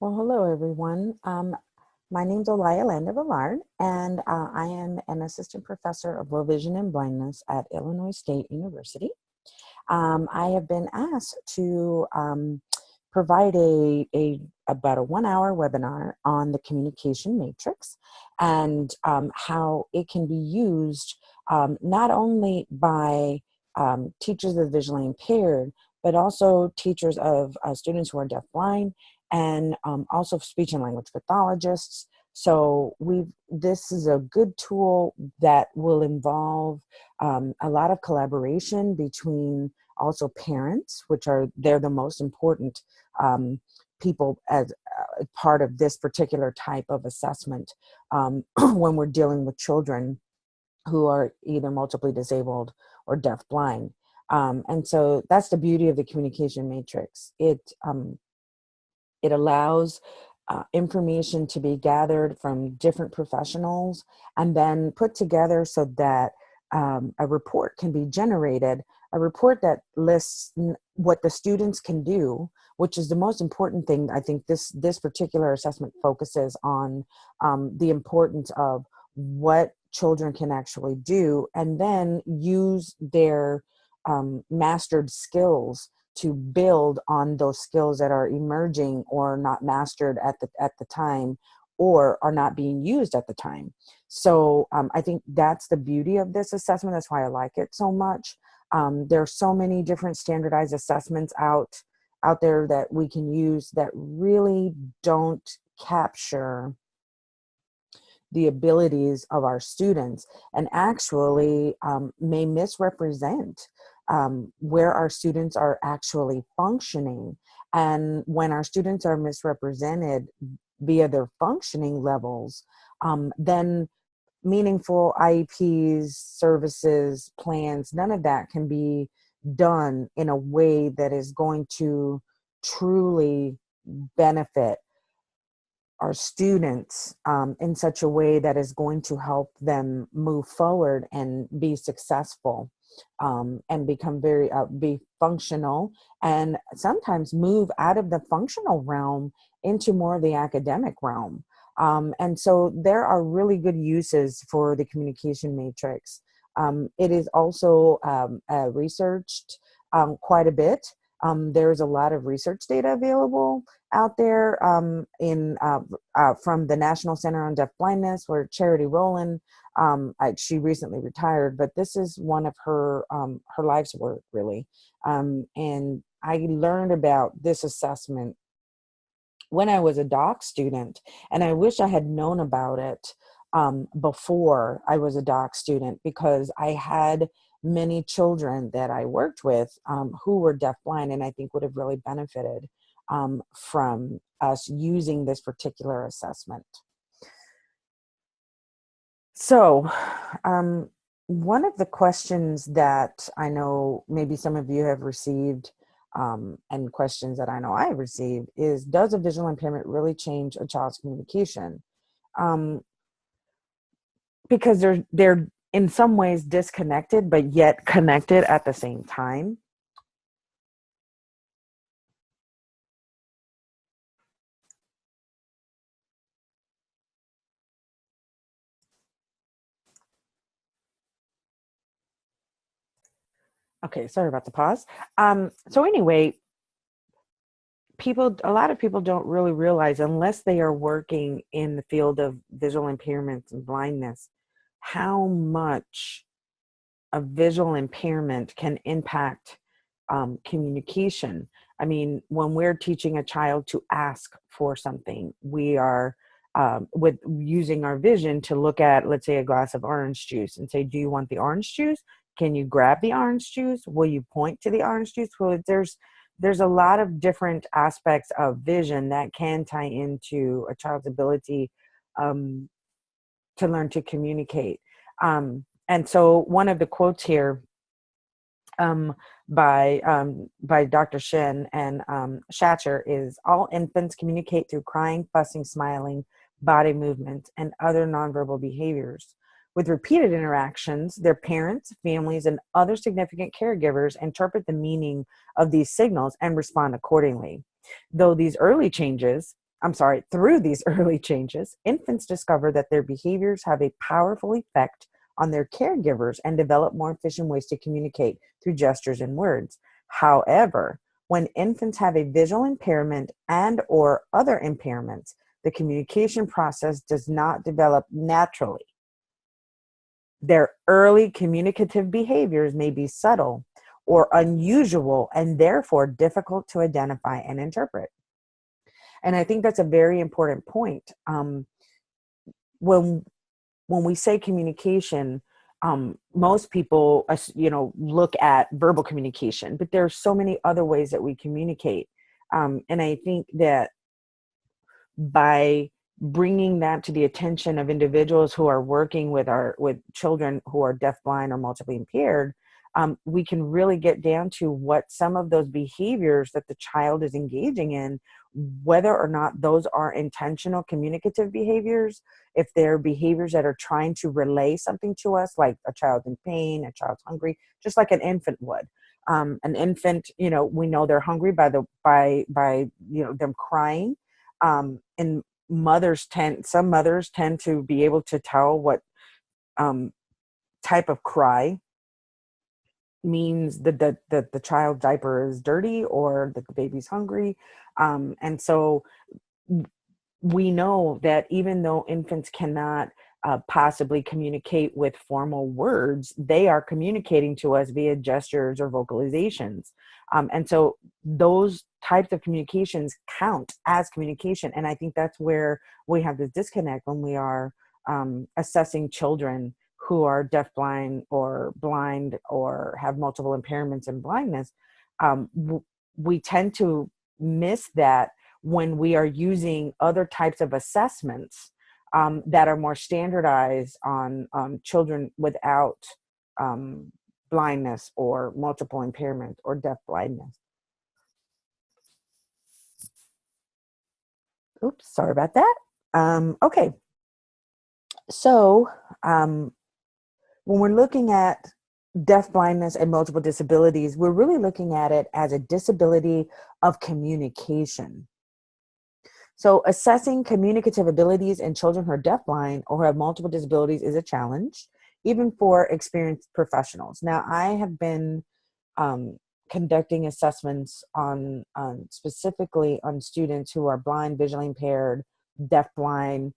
Well, hello everyone. My name's Olaya Villard, and I am an assistant professor of low vision and blindness at Illinois State University. I have been asked to provide about a 1 hour webinar on the communication matrix and how it can be used not only by teachers of visually impaired, but also teachers of students who are deafblind, and also speech and language pathologists. So this is a good tool that will involve a lot of collaboration between also parents, which they're the most important people as part of this particular type of assessment when we're dealing with children who are either multiply disabled or deafblind. And so that's the beauty of the communication matrix. It allows information to be gathered from different professionals and then put together so that a report can be generated, a report that lists what the students can do, which is the most important thing. I think this particular assessment focuses on the importance of what children can actually do, and then use their mastered skills to build on those skills that are emerging or not mastered at the time, or are not being used at the time. So I think that's the beauty of this assessment. That's why I like it so much. There are so many different standardized assessments out there that we can use that really don't capture the abilities of our students, and actually may misrepresent where our students are actually functioning. And when our students are misrepresented via their functioning levels, then meaningful IEPs, services, plans, none of that can be done in a way that is going to truly benefit our students in such a way that is going to help them move forward and be successful, and become be functional, and sometimes move out of the functional realm into more of the academic realm. And so there are really good uses for the communication matrix. It is also researched quite a bit. There's a lot of research data available out there from the National Center on Deafblindness, where Charity Rowland, she recently retired, but this is one of her life's work, really. And I learned about this assessment when I was a doc student, and I wish I had known about it before I was a doc student, because I had many children that I worked with who were deafblind, and I think would have really benefited from us using this particular assessment. So one of the questions that I know maybe some of you have received, and questions that I know I received, is, does a visual impairment really change a child's communication? Because they're in some ways disconnected, but yet connected at the same time. Okay, sorry about the pause. So anyway, a lot of people don't really realize, unless they are working in the field of visual impairments and blindness, how much a visual impairment can impact communication. I mean, when we're teaching a child to ask for something, we are with using our vision to look at, let's say, a glass of orange juice and say, do you want the orange juice? Can you grab the orange juice? Will you point to the orange juice? Well, there's a lot of different aspects of vision that can tie into a child's ability to learn to communicate. And so one of the quotes here by Dr. Shin and Schatcher is, all infants communicate through crying, fussing, smiling, body movements, and other nonverbal behaviors. With repeated interactions, their parents, families, and other significant caregivers interpret the meaning of these signals and respond accordingly. Though these early changes through these early changes, infants discover that their behaviors have a powerful effect on their caregivers and develop more efficient ways to communicate through gestures and words. However, when infants have a visual impairment and or other impairments, the communication process does not develop naturally. Their early communicative behaviors may be subtle or unusual and therefore difficult to identify and interpret. And I think that's a very important point. When we say communication, most people, look at verbal communication, but there are so many other ways that we communicate. And I think that by bringing that to the attention of individuals who are working with children who are deafblind or multiply impaired, we can really get down to what some of those behaviors that the child is engaging in, whether or not those are intentional communicative behaviors, if they're behaviors that are trying to relay something to us, like a child in pain, a child's hungry, just like an infant would. An infant, we know they're hungry by them crying. And some mothers tend to be able to tell what type of cry means that the child's diaper is dirty or that the baby's hungry. And so we know that even though infants cannot possibly communicate with formal words, they are communicating to us via gestures or vocalizations. And so those types of communications count as communication. And I think that's where we have this disconnect when we are assessing children who are deafblind or blind or have multiple impairments and blindness. We tend to miss that when we are using other types of assessments that are more standardized on children without blindness or multiple impairment or deafblindness. Oops, sorry about that. Okay. So when we're looking at deafblindness and multiple disabilities, we're really looking at it as a disability of communication. So assessing communicative abilities in children who are deafblind or who have multiple disabilities is a challenge, even for experienced professionals. Now, I have been conducting assessments on specifically on students who are blind, visually impaired, deafblind,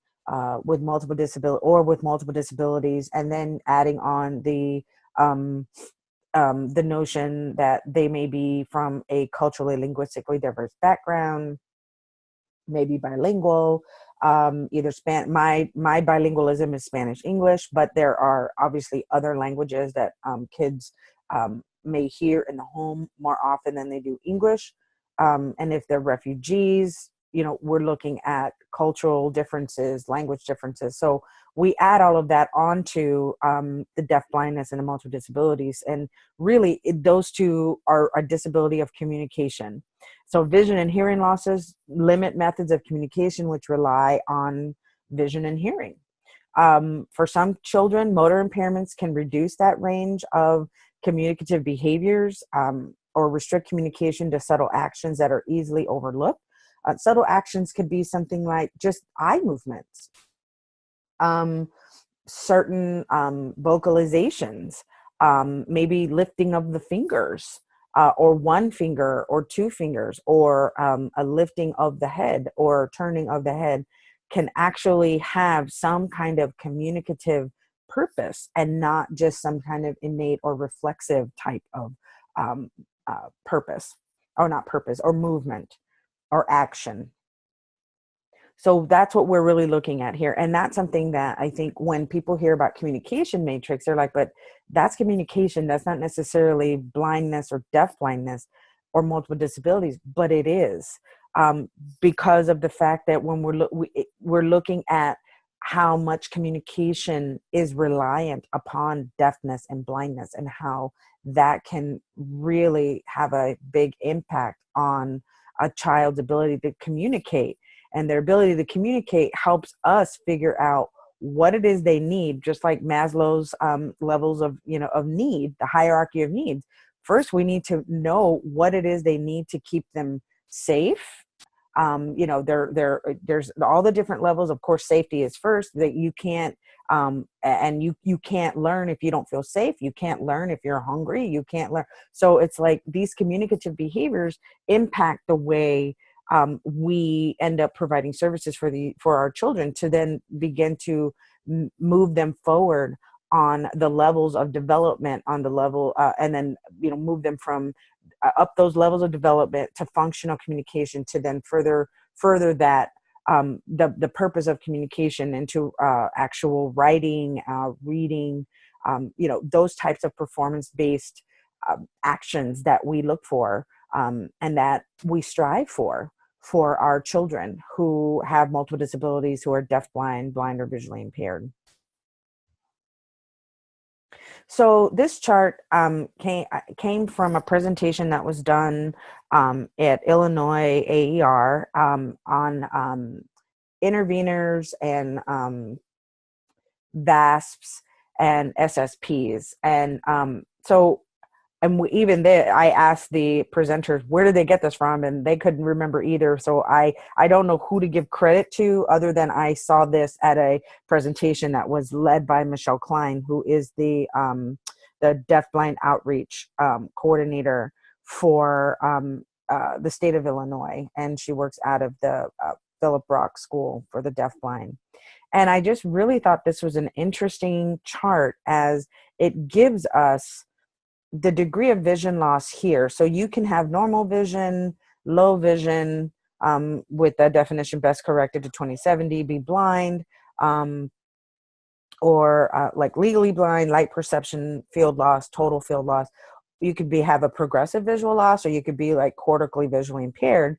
with multiple disabilities, and then adding on the notion that they may be from a culturally, linguistically diverse background, maybe bilingual, either my bilingualism is Spanish English, but there are obviously other languages that kids may hear in the home more often than they do English. And if they're refugees, we're looking at cultural differences, language differences. So we add all of that onto the deafblindness and the multiple disabilities. And really, those two are a disability of communication. So vision and hearing losses limit methods of communication which rely on vision and hearing. For some children, motor impairments can reduce that range of communicative behaviors or restrict communication to subtle actions that are easily overlooked. Subtle actions could be something like just eye movements, certain vocalizations, maybe lifting of the fingers, or one finger or two fingers, or a lifting of the head or turning of the head can actually have some kind of communicative purpose and not just some kind of innate or reflexive type of purpose, or not purpose, or movement or action. So that's what we're really looking at here. And that's something that I think when people hear about communication matrix, they're like, but that's communication. That's not necessarily blindness or deafblindness or multiple disabilities, but it is, because of the fact that when we're looking at how much communication is reliant upon deafness and blindness and how that can really have a big impact on a child's ability to communicate. And their ability to communicate helps us figure out what it is they need, just like Maslow's levels of need, the hierarchy of needs. First, we need to know what it is they need to keep them safe, You know, there's all the different levels. Of course, safety is first, that you can't, and you can't learn if you don't feel safe. You can't learn if you're hungry. You can't learn. So it's like these communicative behaviors impact the way we end up providing services for our children, to then begin to move them forward on the levels of development, on the level, and then, you know, move them from up those levels of development to functional communication, to then further that, the purpose of communication into actual writing, reading, you know, those types of performance-based actions that we look for, and that we strive for our children who have multiple disabilities, who are deaf, blind, or visually impaired. So this chart came from a presentation that was done at Illinois AER on interveners and VASPs and SSPs. And so, and even there, I asked the presenters, where did they get this from? And they couldn't remember either. So I don't know who to give credit to, other than I saw this at a presentation that was led by Michelle Klein, who is the deafblind outreach coordinator for the state of Illinois. And she works out of the Philip Brock School for the Deafblind. And I just really thought this was an interesting chart, as it gives us the degree of vision loss here. So you can have normal vision, low vision, with the definition best corrected to 20/70, be blind, or like legally blind, light perception, field loss, total field loss. You could have a progressive visual loss, or you could be like cortically visually impaired.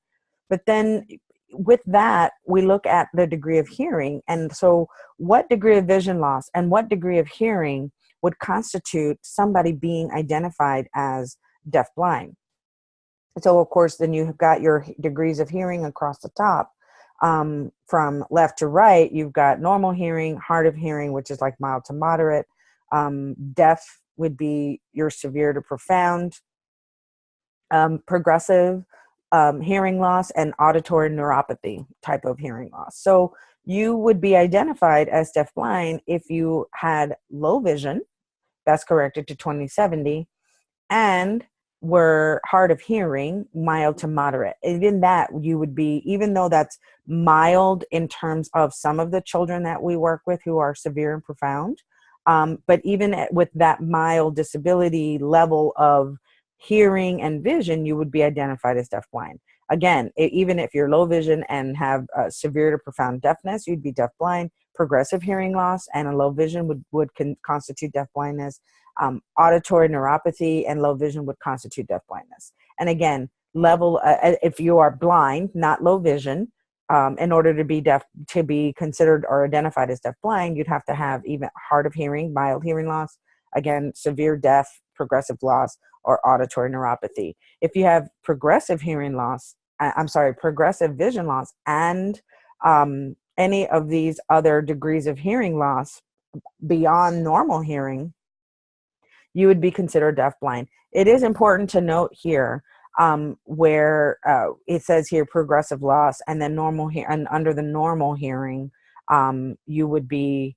But then with that, we look at the degree of hearing. And so what degree of vision loss and what degree of hearing would constitute somebody being identified as deafblind? So of course, then you have got your degrees of hearing across the top. From left to right, you've got normal hearing, hard of hearing, which is like mild to moderate. Deaf would be your severe to profound. Progressive hearing loss, and auditory neuropathy type of hearing loss. So you would be identified as deafblind if you had low vision, that's corrected to 20/70, and were hard of hearing, mild to moderate. Even that, you would be, even though that's mild in terms of some of the children that we work with who are severe and profound, but even with that mild disability level of hearing and vision, you would be identified as deafblind. Again, even if you're low vision and have severe to profound deafness, you'd be deafblind. Progressive hearing loss and a low vision would constitute deafblindness. Auditory neuropathy and low vision would constitute deafblindness. And again, if you are blind, not low vision, in order to be deaf, to be considered or identified as deafblind, you'd have to have even hard of hearing, mild hearing loss, again, severe deaf, progressive loss, or auditory neuropathy. If you have progressive hearing loss, progressive vision loss, and any of these other degrees of hearing loss beyond normal hearing, you would be considered deafblind. It is important to note here where it says here progressive loss, and then normal and under the normal hearing, you would be,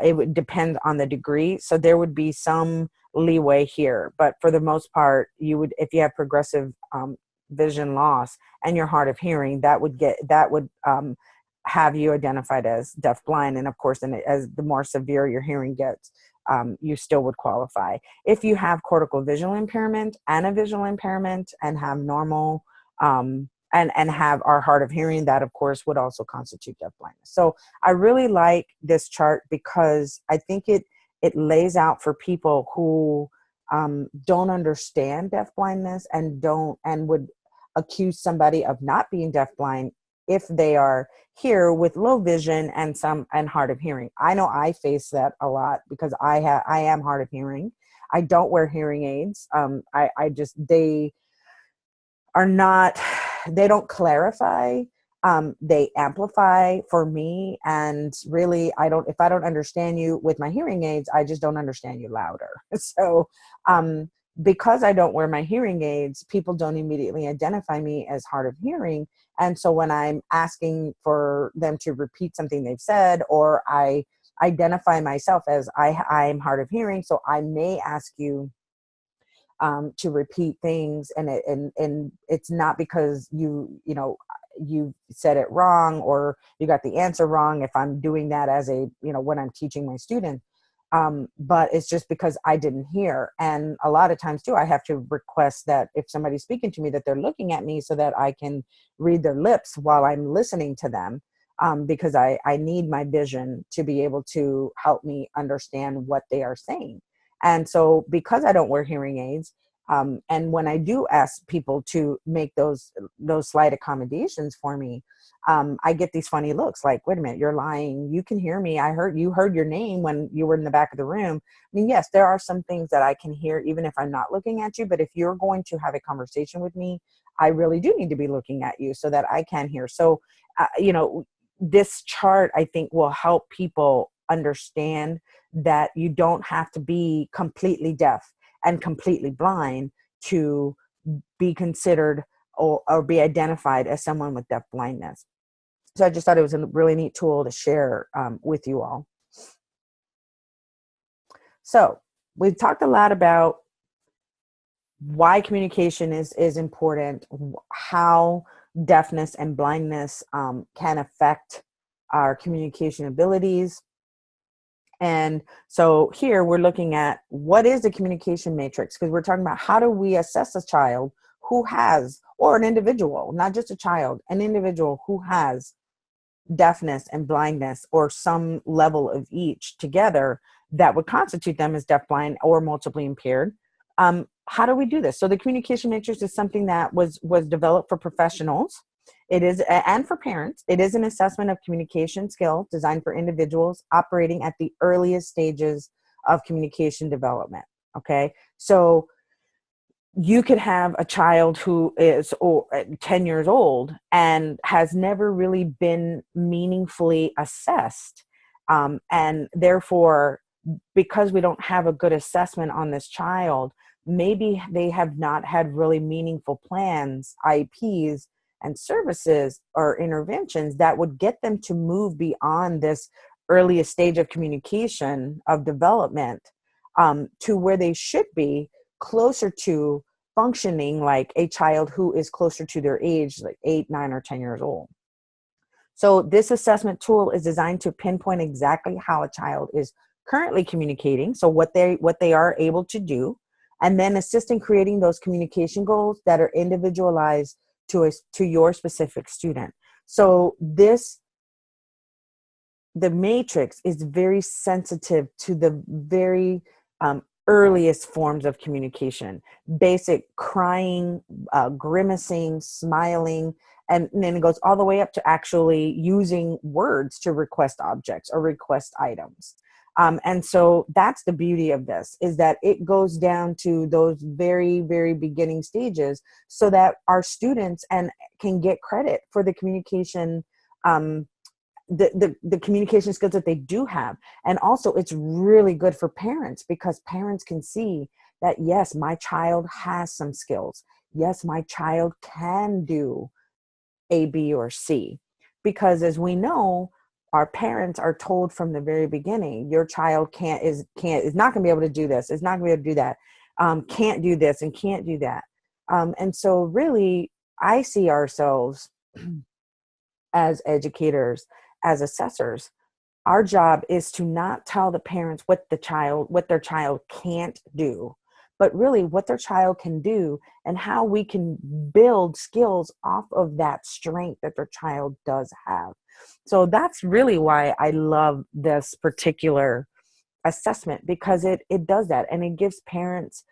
it would depend on the degree. So there would be some leeway here, but for the most part, you would, if you have progressive vision loss and you're hard of hearing, that would have you identified as deafblind. And of course, as the more severe your hearing gets, you still would qualify. If you have cortical visual impairment and a visual impairment and have normal and have our hard of hearing, that of course would also constitute deafblindness. So I really like this chart because I think it lays out for people who don't understand deafblindness and would accuse somebody of not being deafblind if they are here with low vision and hard of hearing. I know I face that a lot because I am hard of hearing. I don't wear hearing aids. They don't clarify. They amplify for me. And really, if I don't understand you with my hearing aids, I just don't understand you louder. So because I don't wear my hearing aids, people don't immediately identify me as hard of hearing. And so when I'm asking for them to repeat something they've said, or I identify myself as I'm hard of hearing, so I may ask you to repeat things, and it's not because you said it wrong or you got the answer wrong if I'm doing that as when I'm teaching my student, but it's just because I didn't hear. And a lot of times too, I have to request that if somebody's speaking to me, that they're looking at me so that I can read their lips while I'm listening to them, because I need my vision to be able to help me understand what they are saying. And so because I don't wear hearing aids, and when I do ask people to make those slight accommodations for me, I get these funny looks like, wait a minute, you're lying. You can hear me. You heard your name when you were in the back of the room. I mean, yes, there are some things that I can hear even if I'm not looking at you. But if you're going to have a conversation with me, I really do need to be looking at you so that I can hear. So, this chart, I think, will help people understand that you don't have to be completely deaf and completely blind to be considered or be identified as someone with deaf blindness. So I just thought it was a really neat tool to share with you all. So we've talked a lot about why communication is important, how deafness and blindness can affect our communication abilities. And so here we're looking at what is the communication matrix, because we're talking about how do we assess a child who has, or an individual, not just a child, an individual who has deafness and blindness or some level of each together that would constitute them as deafblind or multiply impaired. How do we do this? So the communication matrix is something that was developed for professionals. It is, and for parents. It is an assessment of communication skill designed for individuals operating at the earliest stages of communication development. Okay, so you could have a child who is 10 years old and has never really been meaningfully assessed. And therefore, because we don't have a good assessment on this child, maybe they have not had really meaningful plans, IEPs, and services or interventions that would get them to move beyond this earliest stage of communication, of development, to where they should be, closer to functioning like a child who is closer to their age, like 8, 9, or 10 years old. So this assessment tool is designed to pinpoint exactly how a child is currently communicating, so what they are able to do, and then assist in creating those communication goals that are individualized to your specific student. So the matrix is very sensitive to the very earliest forms of communication, basic crying, grimacing, smiling, and then it goes all the way up to actually using words to request objects or request items. And so that's the beauty of this, is that it goes down to those very, very beginning stages so that our students can get credit for the communication, the communication skills that they do have. And also it's really good for parents, because parents can see that, yes, my child has some skills. Yes, my child can do A, B, or C. Because as we know, our parents are told from the very beginning, your child is not going to be able to do this, is not going to be able to do that, can't do this and can't do that. And so really, I see ourselves as educators, as assessors. Our job is to not tell the parents what their child can't do, but really what their child can do and how we can build skills off of that strength that their child does have. So that's really why I love this particular assessment, because it does that, and it gives parents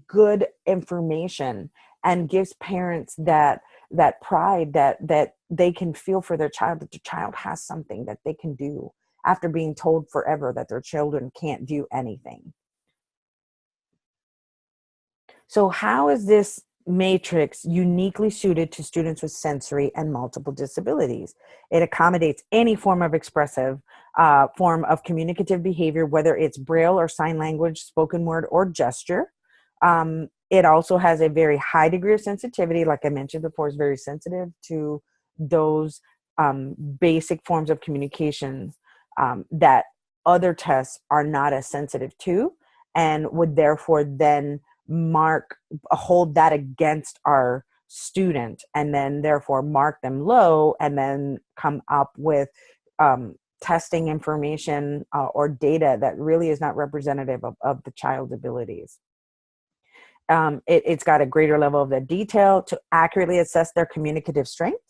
good information and gives parents that pride that they can feel for their child, that their child has something that they can do after being told forever that their children can't do anything. So how is this matrix uniquely suited to students with sensory and multiple disabilities. It accommodates any form of expressive form of communicative behavior, whether it's braille or sign language, spoken word, or gesture. It also has a very high degree of sensitivity. Like I mentioned before, it's very sensitive to those basic forms of communication that other tests are not as sensitive to, and would therefore then hold that against our student, and then therefore mark them low, and then come up with testing information or data that really is not representative of the child's abilities. It's got a greater level of the detail to accurately assess their communicative strength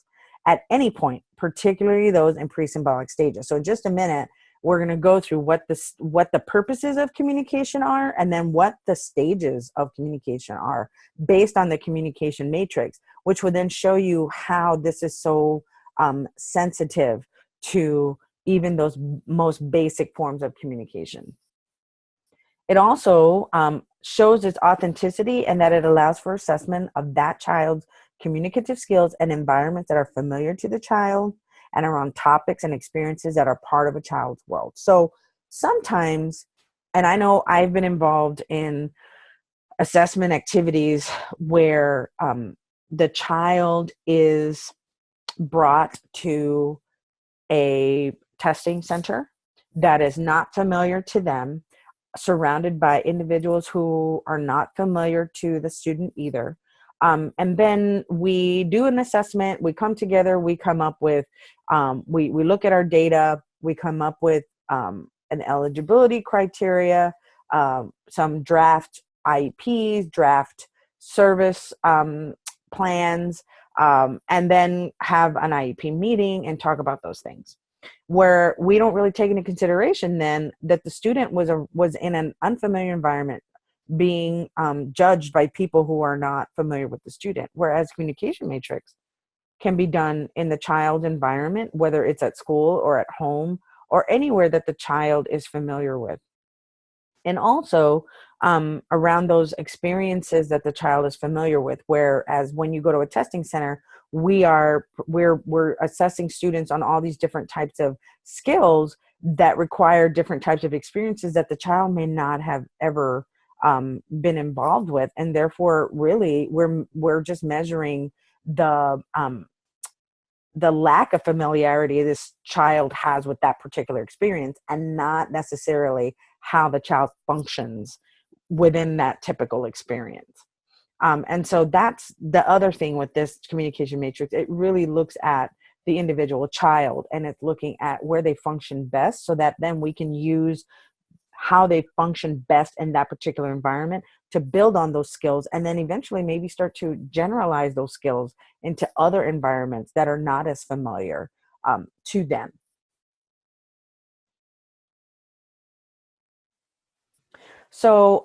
at any point, particularly those in pre-symbolic stages. So in just a minute, we're going to go through what the purposes of communication are, and then what the stages of communication are based on the communication matrix, which would then show you how this is so sensitive to even those most basic forms of communication. It also shows its authenticity, and that it allows for assessment of that child's communicative skills and environments that are familiar to the child, and around topics and experiences that are part of a child's world. So sometimes, and I know I've been involved in assessment activities where the child is brought to a testing center that is not familiar to them, surrounded by individuals who are not familiar to the student either. And then we do an assessment, we come together, we come up with, we look at our data, we come up with an eligibility criteria, some draft IEPs, draft service plans, and then have an IEP meeting and talk about those things. Where we don't really take into consideration then that the student was in an unfamiliar environment, being judged by people who are not familiar with the student, whereas communication matrix can be done in the child's environment, whether it's at school or at home or anywhere that the child is familiar with. And also around those experiences that the child is familiar with, whereas when you go to a testing center, we're assessing students on all these different types of skills that require different types of experiences that the child may not have ever been involved with, and therefore really we're just measuring the lack of familiarity this child has with that particular experience, and not necessarily how the child functions within that typical experience. And so that's the other thing with this communication matrix. It really looks at the individual child, and it's looking at where they function best, so that then we can use how they function best in that particular environment to build on those skills, and then eventually maybe start to generalize those skills into other environments that are not as familiar to them. So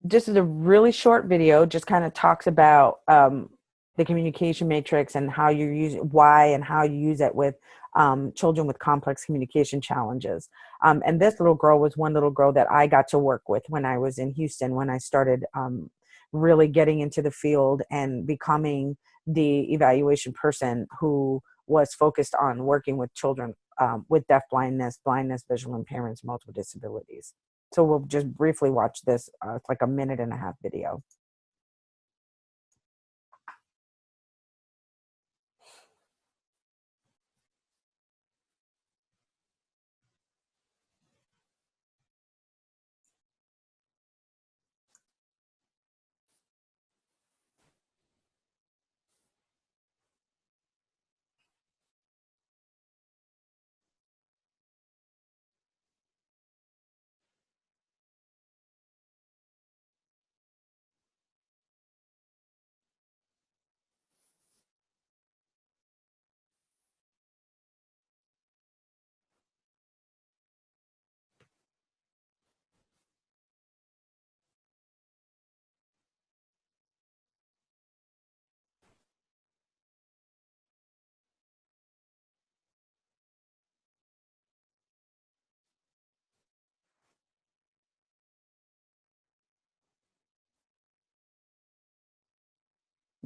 this is a really short video, just kind of talks about the communication matrix and how you use it, why and how you use it with children with complex communication challenges. And this little girl was one little girl that I got to work with when I was in Houston, when I started really getting into the field and becoming the evaluation person who was focused on working with children with deafblindness, blindness, visual impairments, multiple disabilities. So we'll just briefly watch this. It's like a 1.5-minute video.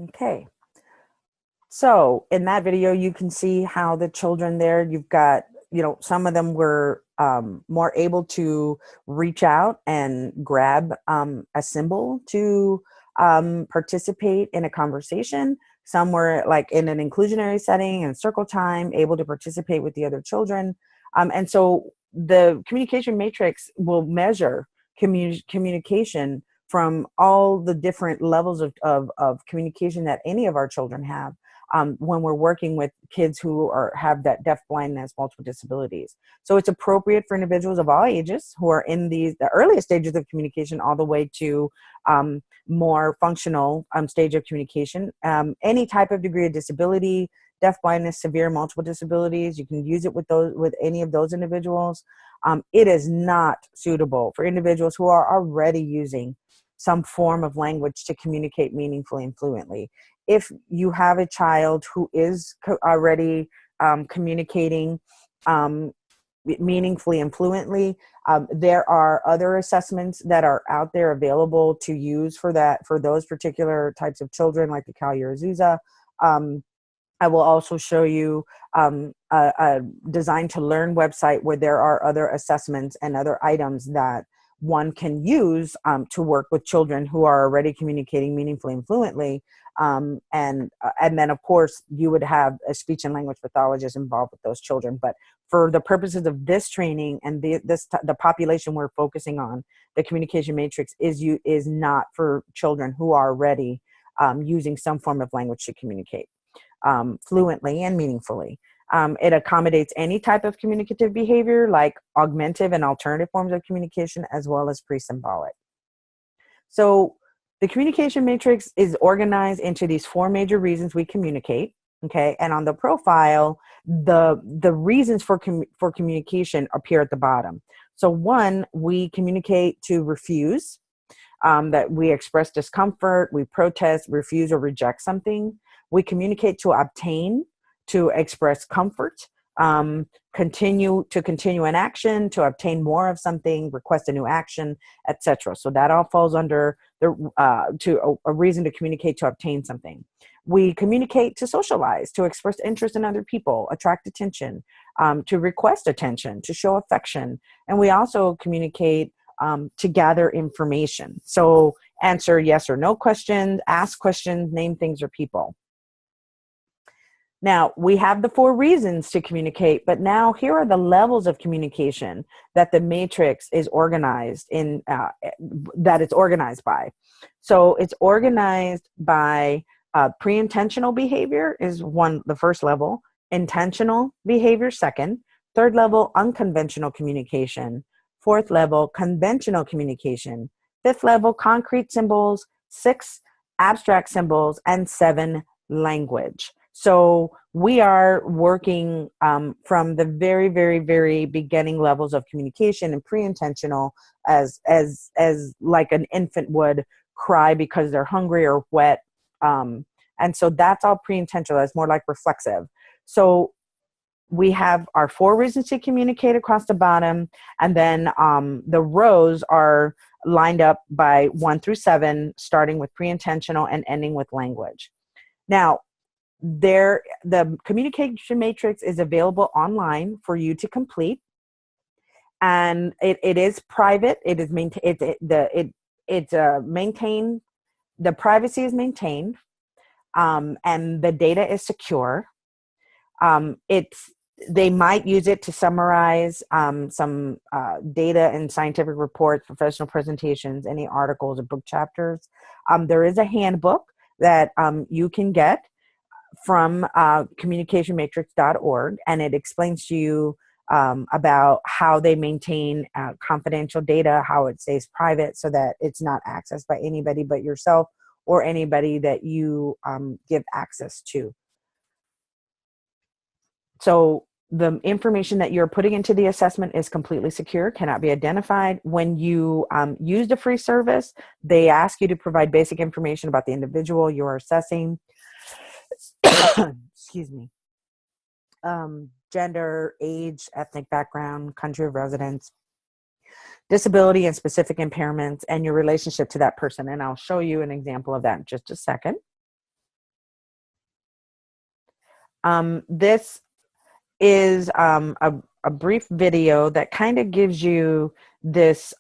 Okay. So in that video, you can see how the children there, you've got, some of them were more able to reach out and grab a symbol to participate in a conversation. Some were like in an inclusionary setting and circle time, able to participate with the other children. And so the communication matrix will measure communication from all the different levels of communication that any of our children have when we're working with kids who have that deaf blindness, multiple disabilities. So it's appropriate for individuals of all ages who are in the earliest stages of communication all the way to more functional stage of communication. Any type of degree of disability, deaf blindness, severe multiple disabilities, you can use it with any of those individuals. It is not suitable for individuals who are already using some form of language to communicate meaningfully and fluently. If you have a child who is already communicating meaningfully and fluently, there are other assessments that are out there available to use for those particular types of children, like the Cal-Azusa. I will also show you a Design to Learn website where there are other assessments and other items that one can use to work with children who are already communicating meaningfully and fluently. And then, of course, you would have a speech and language pathologist involved with those children. But for the purposes of this training and the population we're focusing on, the communication matrix is not for children who are already using some form of language to communicate fluently and meaningfully. It accommodates any type of communicative behavior, like augmentative and alternative forms of communication, as well as pre-symbolic. So the communication matrix is organized into these 4 major reasons we communicate. Okay, and on the profile, the reasons for communication appear at the bottom. So 1, we communicate to refuse, that we express discomfort, we protest, refuse, or reject something. We communicate to obtain, to express comfort, continue an action, to obtain more of something, request a new action, etc. So that all falls under a reason to communicate to obtain something. We communicate to socialize, to express interest in other people, attract attention, to request attention, to show affection. And we also communicate to gather information. So answer yes or no questions, ask questions, name things or people. Now, we have the 4 reasons to communicate, but now here are the levels of communication that the matrix is organized in, that it's organized by. So it's organized by pre-intentional behavior is the first level, intentional behavior second, third level, unconventional communication, fourth level, conventional communication, fifth level, concrete symbols, 6, abstract symbols, and 7, language. So we are working from the very, very, very beginning levels of communication and pre-intentional as like an infant would cry because they're hungry or wet. And so that's all pre-intentional. That's more like reflexive. So we have our 4 reasons to communicate across the bottom, and then the rows are lined up by 1 through 7, starting with pre-intentional and ending with language. Now, the communication matrix is available online for you to complete, and it is private. It is maintained. The privacy is maintained, and the data is secure. They might use it to summarize some data in scientific reports, professional presentations, any articles or book chapters. There is a handbook that you can get from communicationmatrix.org, and it explains to you about how they maintain confidential data, how it stays private so that it's not accessed by anybody but yourself or anybody that you give access to. So the information that you're putting into the assessment is completely secure, cannot be identified. When you use the free service, they ask you to provide basic information about the individual you're assessing. Excuse me. Gender, age, ethnic background, country of residence, disability and specific impairments, and your relationship to that person. And I'll show you an example of that in just a second. This is a brief video that kind of gives you this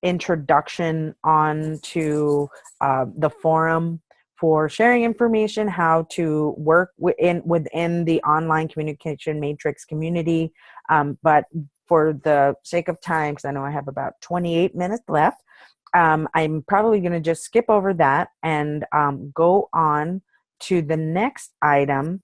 introduction onto the forum for sharing information, how to work within the online communication matrix community. But for the sake of time, because I know I have about 28 minutes left, I'm probably going to just skip over that and go on to the next item,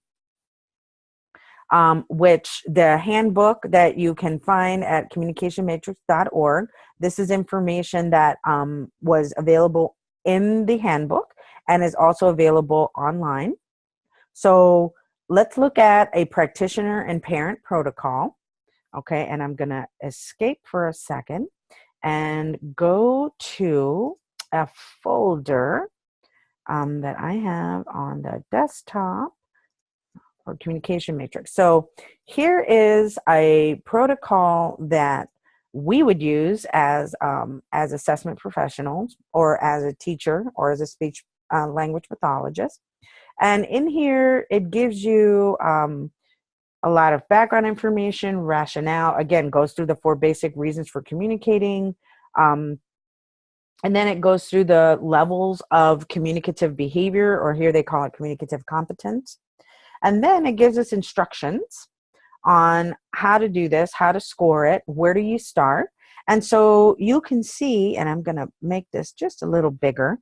which the handbook that you can find at communicationmatrix.org. This is information that was available in the handbook and is also available online. So let's look at a practitioner and parent protocol. Okay, and I'm going to escape for a second and go to a folder that I have on the desktop or communication matrix. So here is a protocol that we would use as assessment professionals, or as a teacher, or as a speech language pathologist. And in here, it gives you a lot of background information, rationale, again, goes through the 4 basic reasons for communicating. And then it goes through the levels of communicative behavior, or here they call it communicative competence. And then it gives us instructions on how to do this, how to score it, where do you start. And so you can see, and I'm going to make this just a little bigger.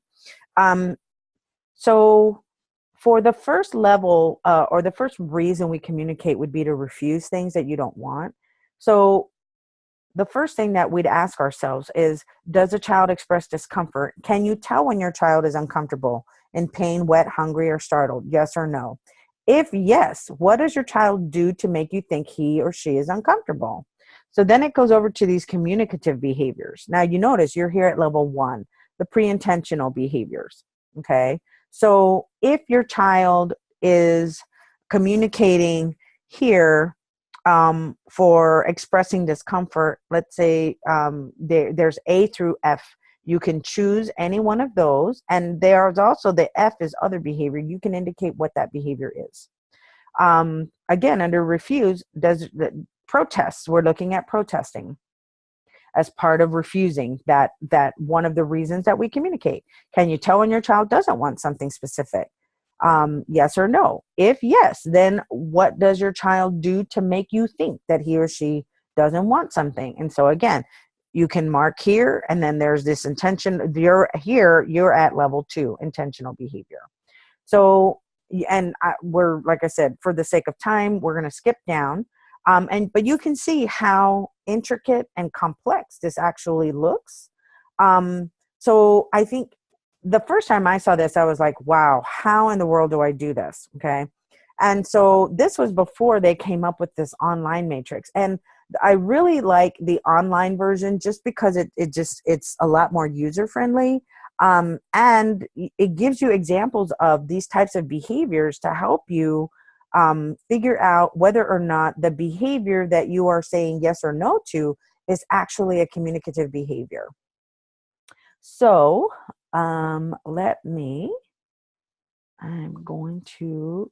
So for the first level, or the first reason we communicate would be to refuse things that you don't want. So the first thing that we'd ask ourselves is, does a child express discomfort? Can you tell when your child is uncomfortable, in pain, wet, hungry, or startled? Yes or no? If yes, what does your child do to make you think he or she is uncomfortable? So then it goes over to these communicative behaviors. Now you notice you're here at level 1, the pre-intentional behaviors. Okay. So if your child is communicating here for expressing discomfort, let's say there's A through F. You can choose any one of those. And there's also the F is other behavior. You can indicate what that behavior is. Again, under refuse, does the protests, we're looking at protesting as part of refusing, that one of the reasons that we communicate. Can you tell when your child doesn't want something specific? Yes or no? If yes, then what does your child do to make you think that he or she doesn't want something? And so again, you can mark here, and then there's this intention. You're here, you're at level 2, intentional behavior. So, and we're, like I said, for the sake of time, we're going to skip down. But you can see how intricate and complex this actually looks. So I think the first time I saw this, I was like, wow, how in the world do I do this? Okay. And so this was before they came up with this online matrix. And I really like the online version just because it's a lot more user friendly. And it gives you examples of these types of behaviors to help you figure out whether or not the behavior that you are saying yes or no to is actually a communicative behavior. So I'm going to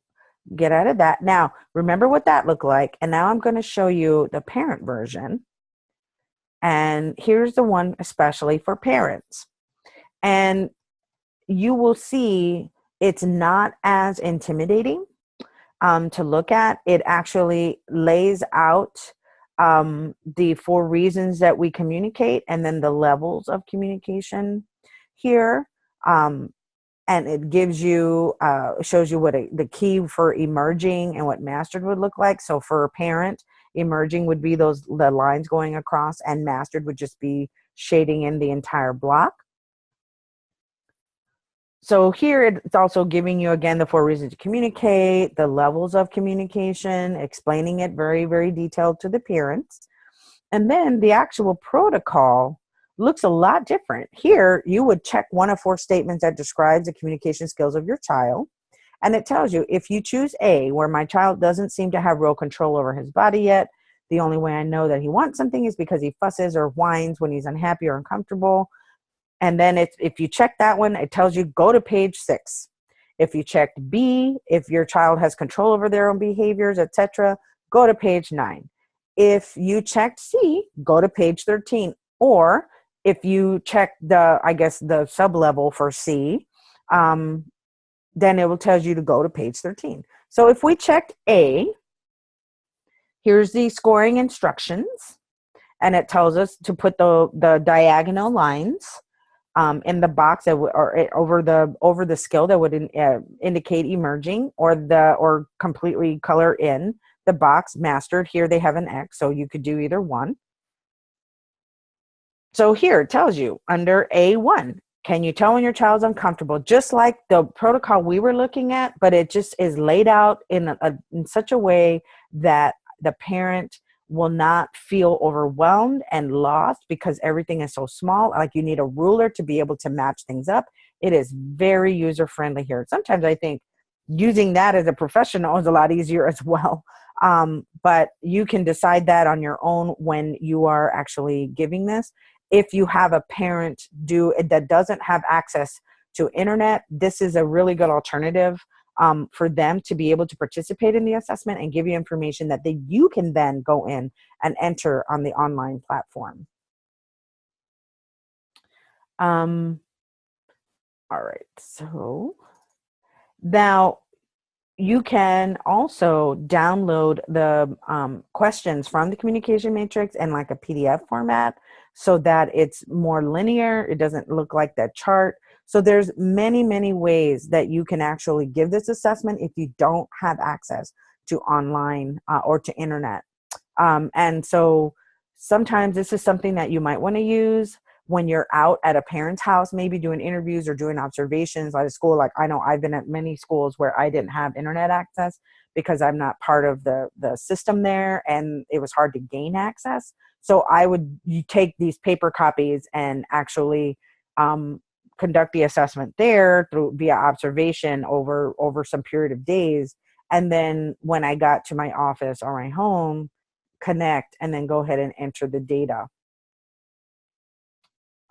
get out of that. Now, remember what that looked like. And now I'm going to show you the parent version. And here's the one especially for parents. And you will see it's not as intimidating to look at. It actually lays out the 4 reasons that we communicate, and then the levels of communication here. And it gives you, shows you what the key for emerging and what mastered would look like. So for a parent, emerging would be the lines going across, and mastered would just be shading in the entire block. So here it's also giving you, again, the 4 reasons to communicate, the levels of communication, explaining it very, very detailed to the parents. And then the actual protocol looks a lot different. Here, you would check one of 4 statements that describes the communication skills of your child. And it tells you, if you choose A, where my child doesn't seem to have real control over his body yet, the only way I know that he wants something is because he fusses or whines when he's unhappy or uncomfortable. And then if you check that one, it tells you go to page 6. If you checked B, if your child has control over their own behaviors, etc., go to page 9. If you checked C, go to page 13. Or if you check the, I guess, the sub-level for C, then it will tell you to go to page 13. So if we checked A, here's the scoring instructions, and it tells us to put the diagonal lines in the box that or over the skill that would indicate emerging, or completely color in the box mastered. Here they have an X, so you could do either one. So here it tells you under A1, can you tell when your child's uncomfortable? Just like the protocol we were looking at, but it just is laid out in such a way that the parent will not feel overwhelmed and lost because everything is so small. Like you need a ruler to be able to match things up. It is very user friendly here. Sometimes I think using that as a professional is a lot easier as well. But you can decide that on your own when you are actually giving this. If you have a parent that doesn't have access to internet, this is a really good alternative for them to be able to participate in the assessment and give you information that you can then go in and enter on the online platform. All right, so now you can also download the questions from the communication matrix in like a PDF format so that it's more linear. It doesn't look like that chart. So there's many, many ways that you can actually give this assessment if you don't have access to online or to internet. And so sometimes this is something that you might want to use when you're out at a parent's house, maybe doing interviews or doing observations at a school. Like I know I've been at many schools where I didn't have internet access because I'm not part of the system there, and it was hard to gain access. So you take these paper copies and actually conduct the assessment there via observation over some period of days. And then when I got to my office or my home, connect and then go ahead and enter the data.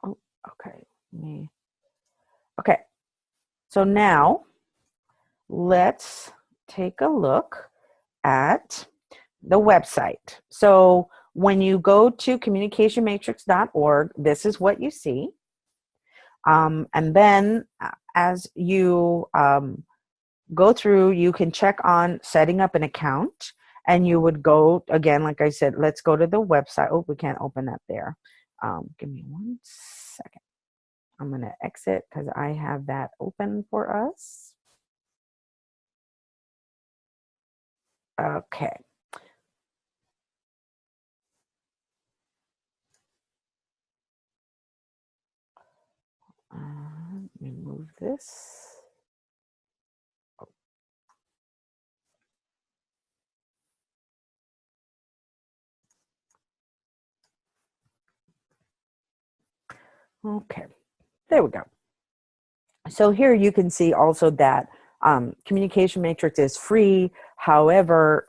Oh, okay. Okay. So now let's take a look at the website. So when you go to communicationmatrix.org, this is what you see. And then as you go through, you can check on setting up an account, and you would go, again, like I said, let's go to the website. Oh, we can't open that there. Give me 1 second. I'm going to exit because I have that open for us. Okay. Let me move this. Okay, there we go. So here you can see also that Communication Matrix is free. However,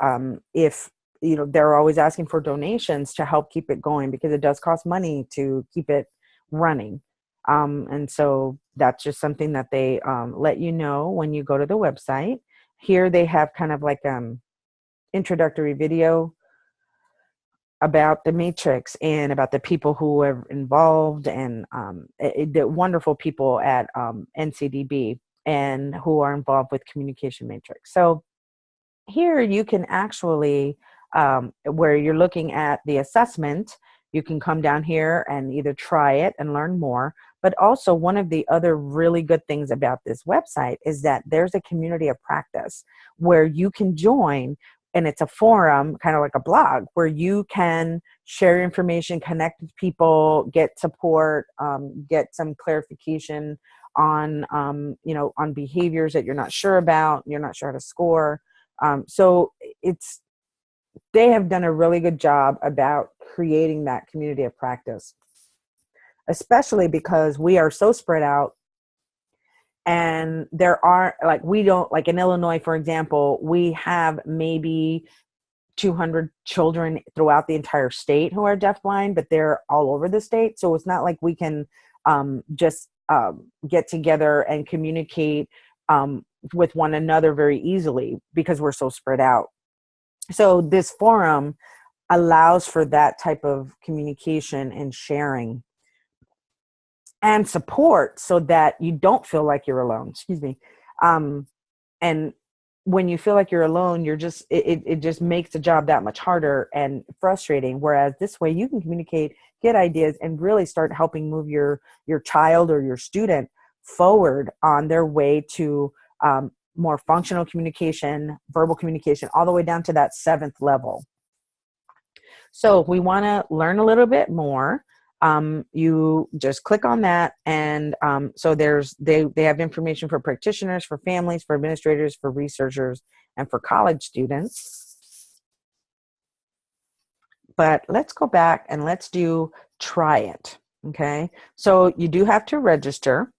if they're always asking for donations to help keep it going because it does cost money to keep it running. And so that's just something that they let you know when you go to the website. Here they have kind of like introductory video about the matrix and about the people who are involved, and the wonderful people at NCDB and who are involved with Communication Matrix. So here you can actually, where you're looking at the assessment, you can come down here and either try it and learn more. But also one of the other really good things about this website is that there's a community of practice where you can join, and it's a forum, kind of like a blog, where you can share information, connect with people, get support, get some clarification on, on behaviors that you're not sure about, you're not sure how to score. So they have done a really good job about creating that community of practice, especially because we are so spread out. And there are, like in Illinois, for example, we have maybe 200 children throughout the entire state who are deafblind, but they're all over the state. So it's not like we can just get together and communicate with one another very easily because we're so spread out. So this forum allows for that type of communication and sharing and support so that you don't feel like you're alone. Excuse me. And when you feel like you're alone, you're just, it just makes the job that much harder and frustrating. Whereas this way you can communicate, get ideas, and really start helping move your child or your student forward on their way to more functional communication, verbal communication, all the way down to that 7th level. So if we want to learn a little bit more, you just click on that, and so they have information for practitioners, for families, for administrators, for researchers, and for college students. But let's go back and let's do try it. Okay, so you do have to register,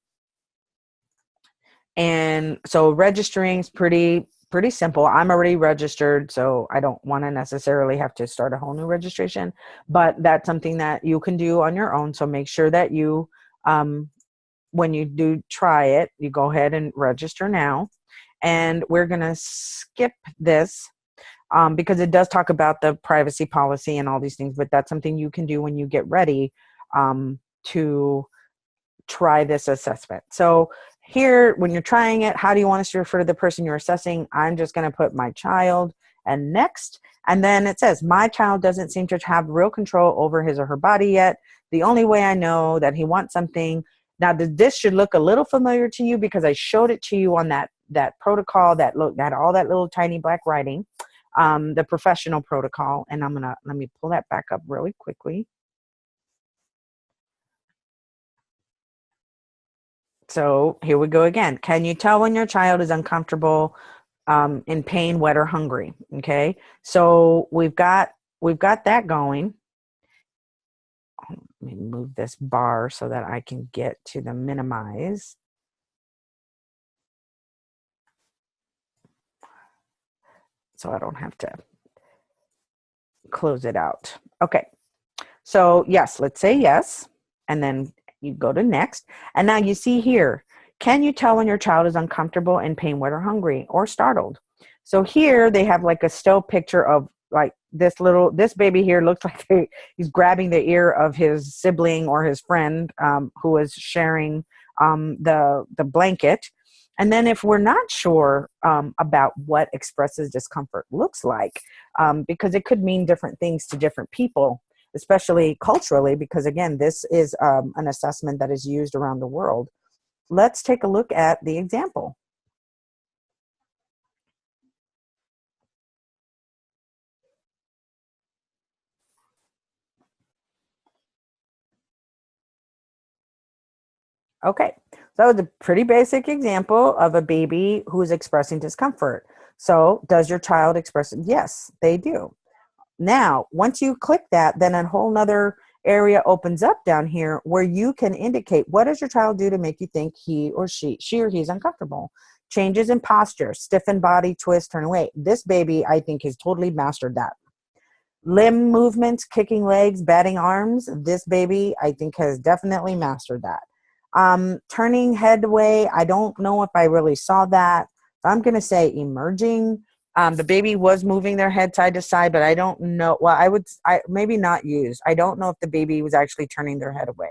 and so registering is pretty simple. I'm already registered, so I don't want to necessarily have to start a whole new registration, but that's something that you can do on your own. So make sure that you, when you do try it, you go ahead and register now. And we're going to skip this because it does talk about the privacy policy and all these things, but that's something you can do when you get ready to try this assessment. So here, when you're trying it, how do you want us to refer to the person you're assessing? I'm just going to put my child and next. And then it says, my child doesn't seem to have real control over his or her body yet. The only way I know that he wants something. Now, this should look a little familiar to you because I showed it to you on that protocol that looked at all that little tiny black writing, the professional protocol. And let me pull that back up really quickly. So here we go again. Can you tell when your child is uncomfortable, in pain, wet, or hungry? Okay. So we've got that going. Let me move this bar so that I can get to the minimize. So I don't have to close it out. Okay. So yes, let's say yes. And then you go to next. And now you see here, can you tell when your child is uncomfortable, in pain, wet, or hungry, or startled? So here they have like a still picture of like this baby here looks like he's grabbing the ear of his sibling or his friend who is sharing the blanket. And then if we're not sure about what expresses discomfort looks like, because it could mean different things to different people, especially culturally, because again, this is an assessment that is used around the world. Let's take a look at the example. Okay, so that was a pretty basic example of a baby who's expressing discomfort. So does your child express it? Yes, they do. Now, once you click that, then a whole nother area opens up down here where you can indicate what does your child do to make you think she or he's uncomfortable. Changes in posture, stiffen body, twist, turn away. This baby, I think, has totally mastered that. Limb movements, kicking legs, batting arms. This baby, I think, has definitely mastered that. Turning headway, I don't know if I really saw that. So I'm going to say emerging. The baby was moving their head side to side, but I don't know. Well, I maybe not used. I don't know if the baby was actually turning their head away.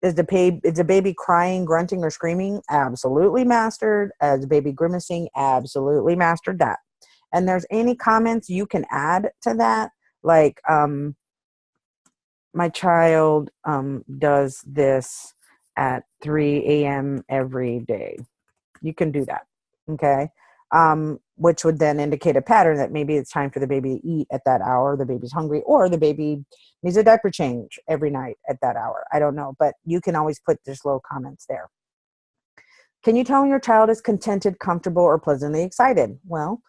Is the baby crying, grunting, or screaming? Absolutely mastered. Is the baby grimacing? Absolutely mastered that. And there's any comments you can add to that, like my child does this at 3 a.m. every day. You can do that, okay? Which would then indicate a pattern that maybe it's time for the baby to eat at that hour, the baby's hungry, or the baby needs a diaper change every night at that hour. I don't know, but you can always put just little comments there. Can you tell when your child is contented, comfortable, or pleasantly excited? Well,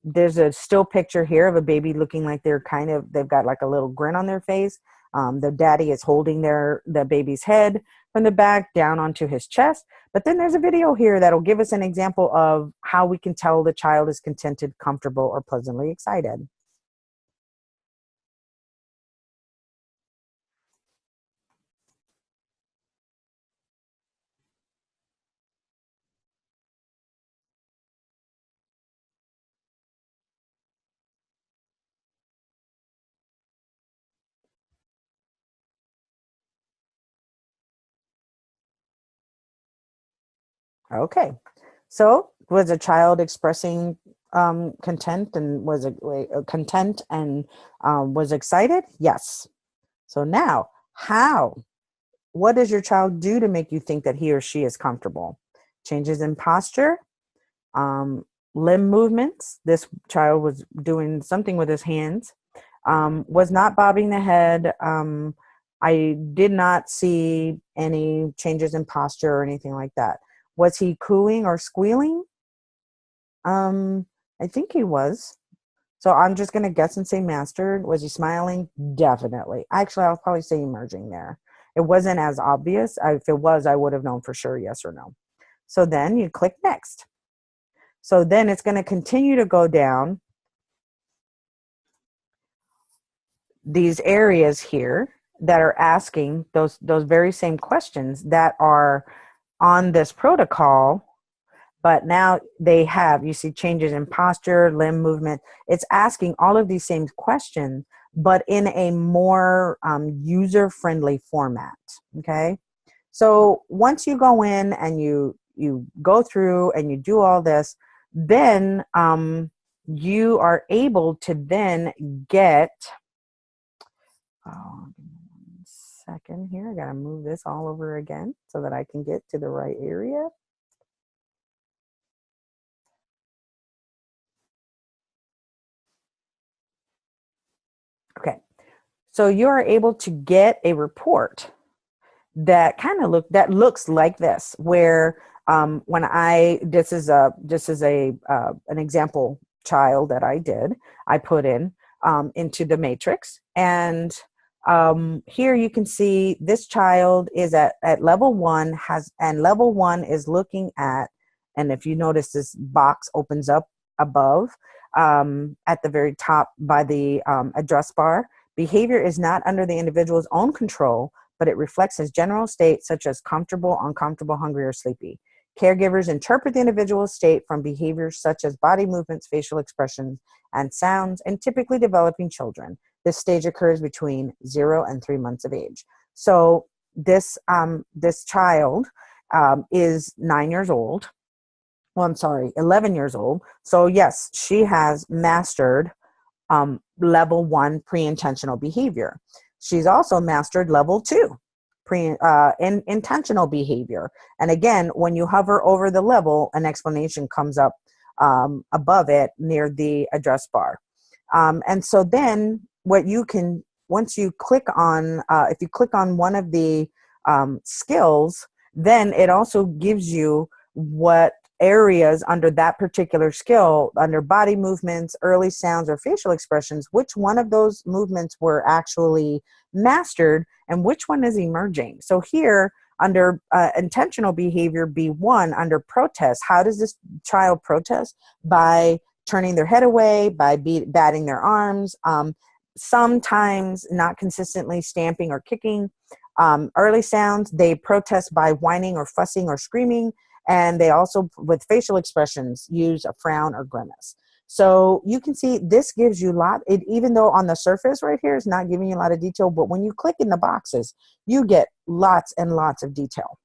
there's a still picture here of a baby looking like they've got like a little grin on their face. The daddy is holding the baby's head from the back down onto his chest. But then there's a video here that'll give us an example of how we can tell the child is contented, comfortable, or pleasantly excited. Okay. So was a child expressing content and was content and was excited? Yes. So now, how? What does your child do to make you think that he or she is comfortable? Changes in posture, um, limb movements. This child was doing something with his hands, was not bobbing the head. I did not see any changes in posture or anything like that. Was he cooing or squealing? I think he was. So I'm just going to guess and say mastered. Was he smiling? Definitely. Actually, I'll probably say emerging there. It wasn't as obvious. If it was, I would have known for sure, yes or no. So then you click next. So then it's going to continue to go down these areas here that are asking those very same questions that are on this protocol. But now they have, you see changes in posture, limb movement. It's asking all of these same questions, but in a more user-friendly format, okay? So once you go in and you go through and you do all this, then you are able to then get, oh, give me 1 second here. I gotta move this all over again so that I can get to the right area. Okay, so you are able to get a report that looks like this, where when this is an example child that I put in into the matrix, and here you can see this child is at level 1, and level 1 is looking at, and if you notice this box opens up above at the very top by the address bar. Behavior is not under the individual's own control, but it reflects his general state, such as comfortable, uncomfortable, hungry, or sleepy. Caregivers interpret the individual's state from behaviors such as body movements, facial expressions, and sounds, and typically developing children. This stage occurs between 0 and 3 months of age. So this child is 9 years old. Well, I'm sorry, 11 years old. So yes, she has mastered level 1 pre-intentional behavior. She's also mastered level 2 intentional behavior. And again, when you hover over the level, an explanation comes up above it near the address bar. And so then what you can, once you click on, if you click on one of the skills, then it also gives you what areas under that particular skill, under body movements, early sounds, or facial expressions, which one of those movements were actually mastered and which one is emerging. So here under intentional behavior B1, under protest, how does this child protest? By turning their head away, by batting their arms, sometimes not consistently stamping or kicking. Early sounds, they protest by whining or fussing or screaming. And they also, with facial expressions, use a frown or grimace. So you can see this gives you even though on the surface right here is not giving you a lot of detail, but when you click in the boxes, you get lots and lots of detail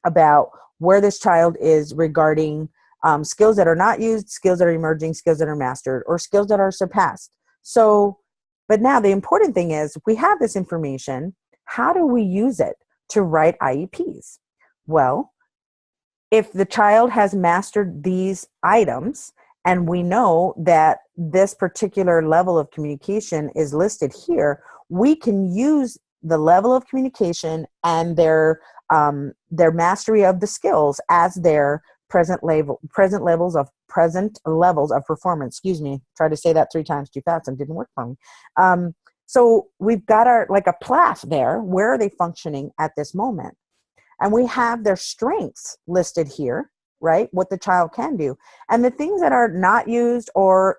about where this child is regarding skills that are not used, skills that are emerging, skills that are mastered, or skills that are surpassed. So, but now the important thing is, we have this information, how do we use it to write IEPs? Well, if the child has mastered these items, and we know that this particular level of communication is listed here, we can use the level of communication and their mastery of the skills as their present levels of performance. Excuse me, tried to say that 3 times too fast and didn't work for me. So we've got our, like, a path there. Where are they functioning at this moment? And we have their strengths listed here, right? What the child can do. And the things that are not used, or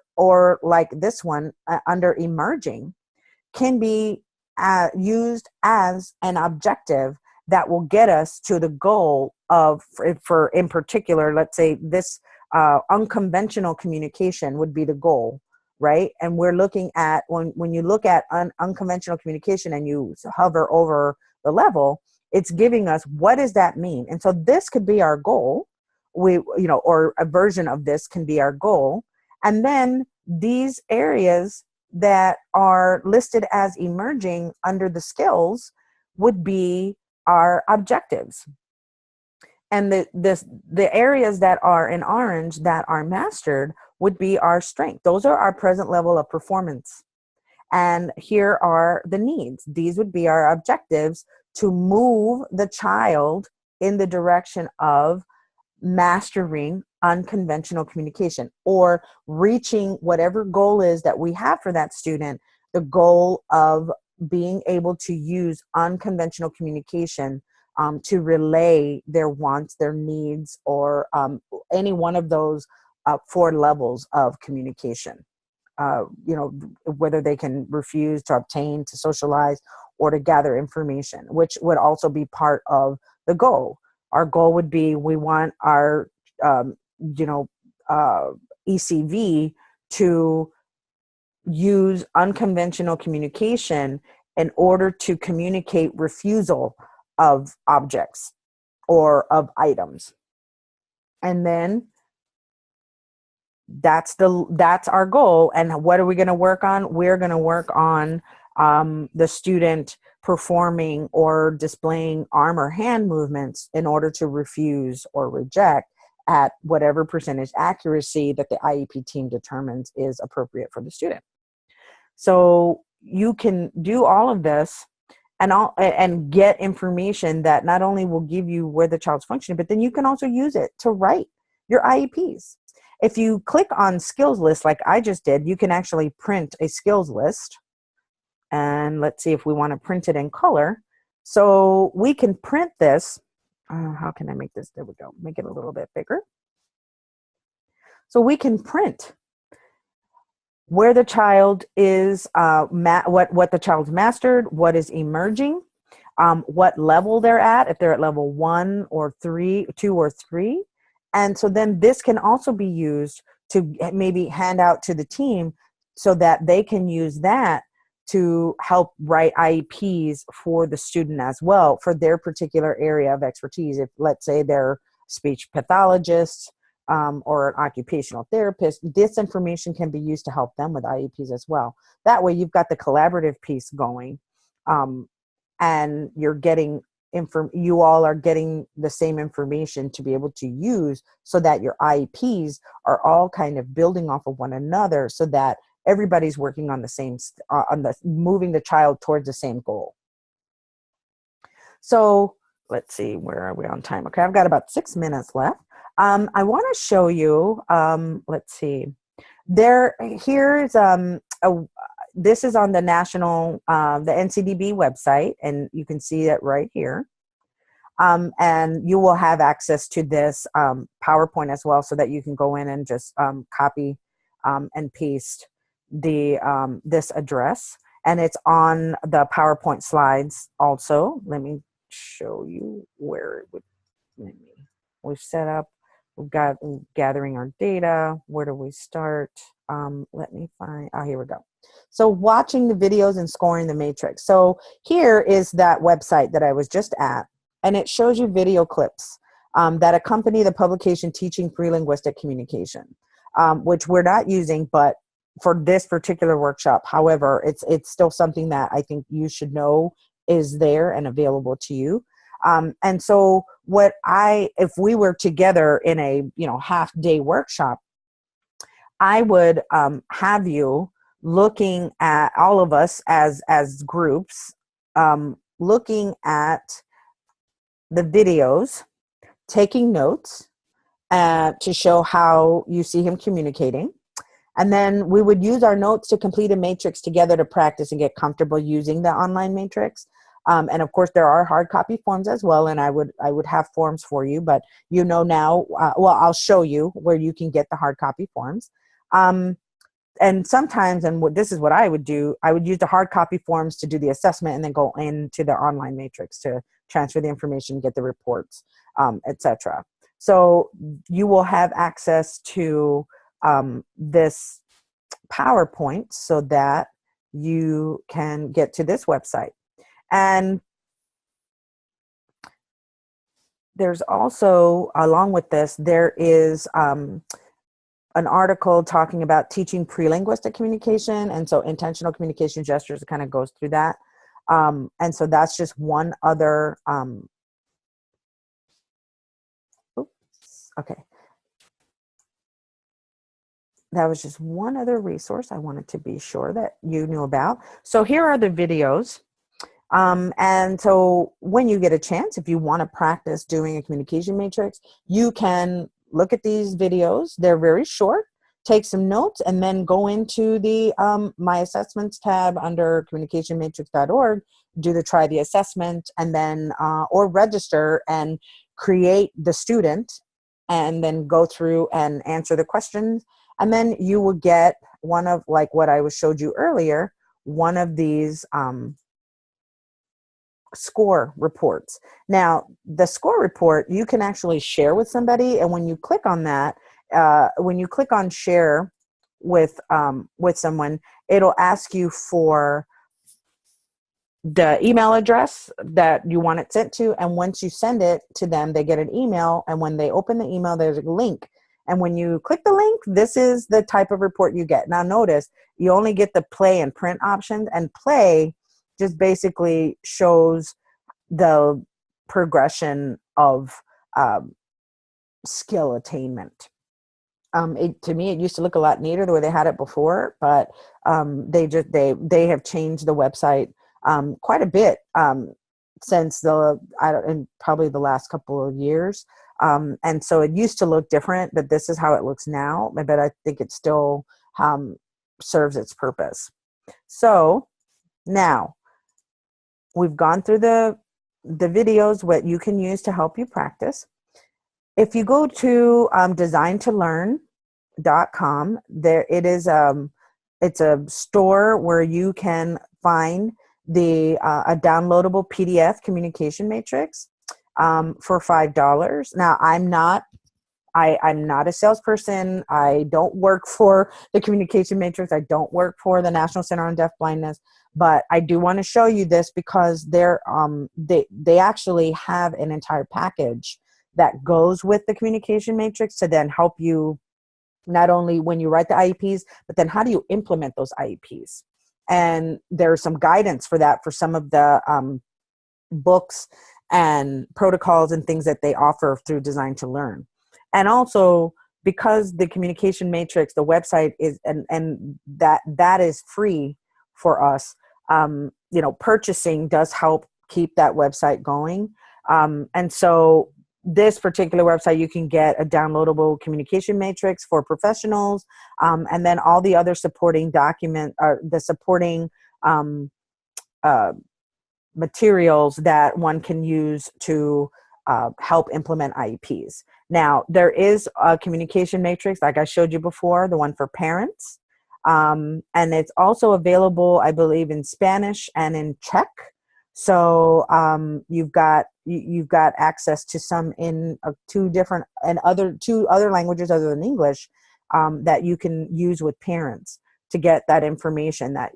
like this one under emerging, can be used as an objective that will get us to the goal of, for in particular, let's say this unconventional communication would be the goal, right? And we're looking at, when you look at unconventional communication and you hover over the level, it's giving us, what does that mean? And so this could be our goal, or a version of this can be our goal. And then these areas that are listed as emerging under the skills would be our objectives. And the areas that are in orange that are mastered would be our strength. Those are our present level of performance. And here are the needs. These would be our objectives to move the child in the direction of mastering unconventional communication, or reaching whatever goal is that we have for that student, the goal of being able to use unconventional communication to relay their wants, their needs, or any one of those 4 levels of communication. Whether they can refuse, to obtain, to socialize, or to gather information, which would also be part of the goal. Our goal would be, we want our, ECV to use unconventional communication in order to communicate refusal of objects or of items. And then that's our goal. And what are we going to work on? We're going to work on the student performing or displaying arm or hand movements in order to refuse or reject at whatever percentage accuracy that the IEP team determines is appropriate for the student. So you can do all of this and get information that not only will give you where the child's functioning, but then you can also use it to write your IEPs. If you click on skills list like I just did, you can actually print a skills list. And let's see if we want to print it in color. So we can print this. How can I make this? There we go. Make it a little bit bigger. So we can print where the child is, what the child's mastered, what is emerging, what level they're at, if they're at level 1 or 3, 2 or 3. And so then this can also be used to maybe hand out to the team so that they can use that to help write IEPs for the student as well, for their particular area of expertise. If, let's say, they're speech pathologists or an occupational therapist, this information can be used to help them with IEPs as well. That way you've got the collaborative piece going, and you're getting you all are getting the same information to be able to use, so that your IEPs are all kind of building off of one another, so that everybody's working on the same, moving the child towards the same goal. So let's see, where are we on time? Okay, I've got about 6 minutes left. I want to show you, let's see, this is on the national, the NCDB website, and you can see it right here. And you will have access to this PowerPoint as well, so that you can go in and just copy and paste this address. And it's on the PowerPoint slides also. Let me show you where it would, we've set up, we've got gathering our data. Where do we start? Let me find, here we go. So watching the videos and scoring the matrix. So here is that website that I was just at, and it shows you video clips that accompany the publication Teaching Pre-Linguistic Communication, which we're not using, but for this particular workshop. However, it's still something that I think you should know is there and available to you. And so if we were together in a half-day workshop, I would have you looking at, all of us as groups, looking at the videos, taking notes to show how you see him communicating. And then we would use our notes to complete a matrix together to practice and get comfortable using the online matrix. And of course, there are hard copy forms as well, and I would have forms for you, but now, well, I'll show you where you can get the hard copy forms. And sometimes, this is what I would do, I would use the hard copy forms to do the assessment and then go into the online matrix to transfer the information, get the reports, etc. So you will have access to this PowerPoint so that you can get to this website. And there's also, along with this, there is an article talking about teaching pre-linguistic communication. And so intentional communication gestures kind of goes through that. And so that's just one other, oops, okay. That was just one other resource I wanted to be sure that you knew about. So here are the videos. And so when you get a chance, if you want to practice doing a communication matrix, you can look at these videos. They're very short. Take some notes and then go into the My Assessments tab under communicationmatrix.org, do the try the assessment, and then or register and create the student, and then go through and answer the questions. And then you will get one of, like what I showed you earlier, one of these score reports. Now, the score report you can actually share with somebody, and when you click on that, when you click on share with someone, it'll ask you for the email address that you want it sent to, and once you send it to them, they get an email, and when they open the email, there's a link. And when you click the link, this is the type of report you get. Now notice, you only get the play and print options, and play just basically shows the progression of skill attainment. To me, it used to look a lot neater the way they had it before, but they have changed the website quite a bit since in probably the last couple of years. And so it used to look different, but this is how it looks now. But I think it still serves its purpose. So now we've gone through the videos, what you can use to help you practice. If you go to designtolearn.com, there it is. It's a store where you can find a downloadable PDF communication matrix for $5. Now, I'm not a salesperson. I don't work for the communication matrix. I don't work for the National Center on Deafblindness, but I do want to show you this because they actually have an entire package that goes with the communication matrix to then help you not only when you write the IEPs, but then how do you implement those IEPs? And there's some guidance for that for some of the books and protocols and things that they offer through Design to Learn. And also, because the communication matrix, the website is, and that is free for us, purchasing does help keep that website going. And so this particular website, you can get a downloadable communication matrix for professionals, and then all the other supporting the supporting materials that one can use to help implement IEPs. Now, there is a communication matrix, like I showed you before, the one for parents, and it's also available, I believe, in Spanish and in Czech. So you've got access to some in two other languages other than English that you can use with parents to get that information that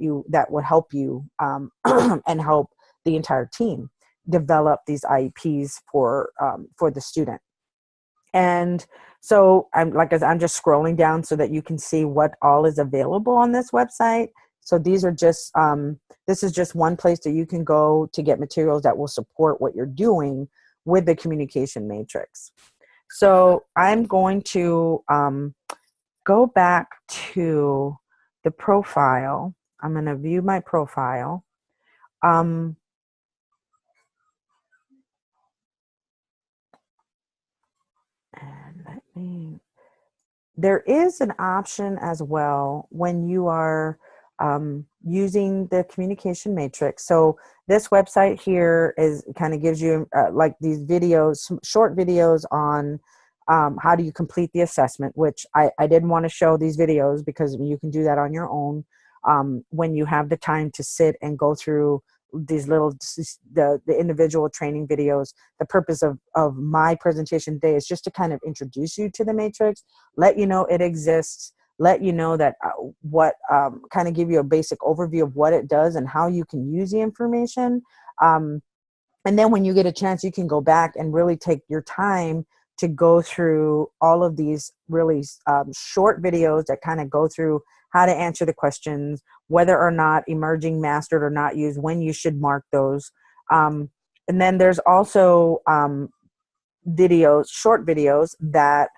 would help you and help the entire team develop these IEPs for the student. And so I'm just scrolling down so that you can see what all is available on this website. So these are just this is just one place that you can go to get materials that will support what you're doing with the communication matrix. So I'm going to go back to the profile. I'm going to view my profile. And there is an option as well when you are using the communication matrix. So this website here kind of gives you like these videos, short videos on how do you complete the assessment, which I didn't want to show these videos because you can do that on your own when you have the time to sit and go through these the individual training videos. The purpose of my presentation today is just to kind of introduce you to the matrix, let you know it exists, let you know that kind of give you a basic overview of what it does and how you can use the information. And then when you get a chance, you can go back and really take your time to go through all of these really short videos that kind of go through how to answer the questions, whether or not emerging, mastered, or not used, when you should mark those. And then there's also videos, short videos that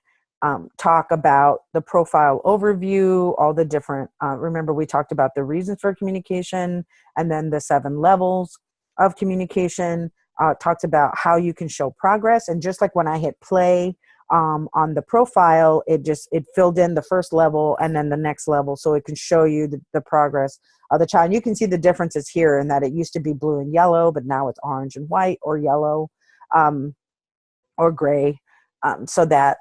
talk about the profile overview, all the different, remember we talked about the reasons for communication, and then the 7 levels of communication, talks about how you can show progress. And just like when I hit play on the profile, it filled in the first level and then the next level, so it can show you the progress of the child. And you can see the differences here in that it used to be blue and yellow, but now it's orange and white, or yellow. Or gray, so that,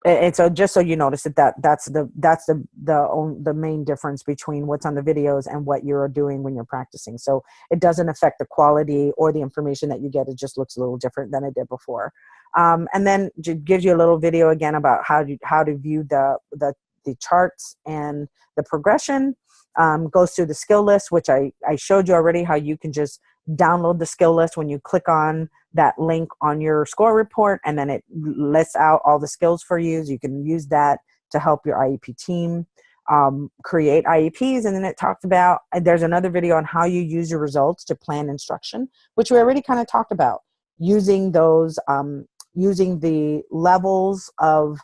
and so just so you notice that's the main difference between what's on the videos and what you're doing when you're practicing. So it doesn't affect the quality or the information that you get. It just looks a little different than it did before. And then it gives you a little video again about how to view the charts and the progression. Goes through the skill list, which I showed you already, how you can just download the skill list when you click on that link on your score report, and then it lists out all the skills for you. So you can use that to help your IEP team create IEPs. And then it talks about, there's another video on how you use your results to plan instruction, which we already kind of talked about, using those, using the levels of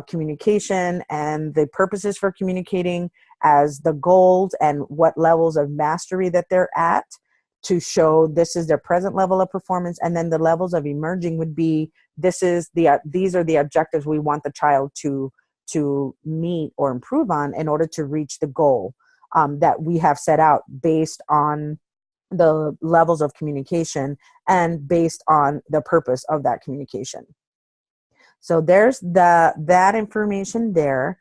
communication and the purposes for communicating as the goals and what levels of mastery that they're at, to show this is their present level of performance. And then the levels of emerging would be, these are the objectives we want the child to meet or improve on in order to reach the goal that we have set out, based on the levels of communication and based on the purpose of that communication. So there's that information there.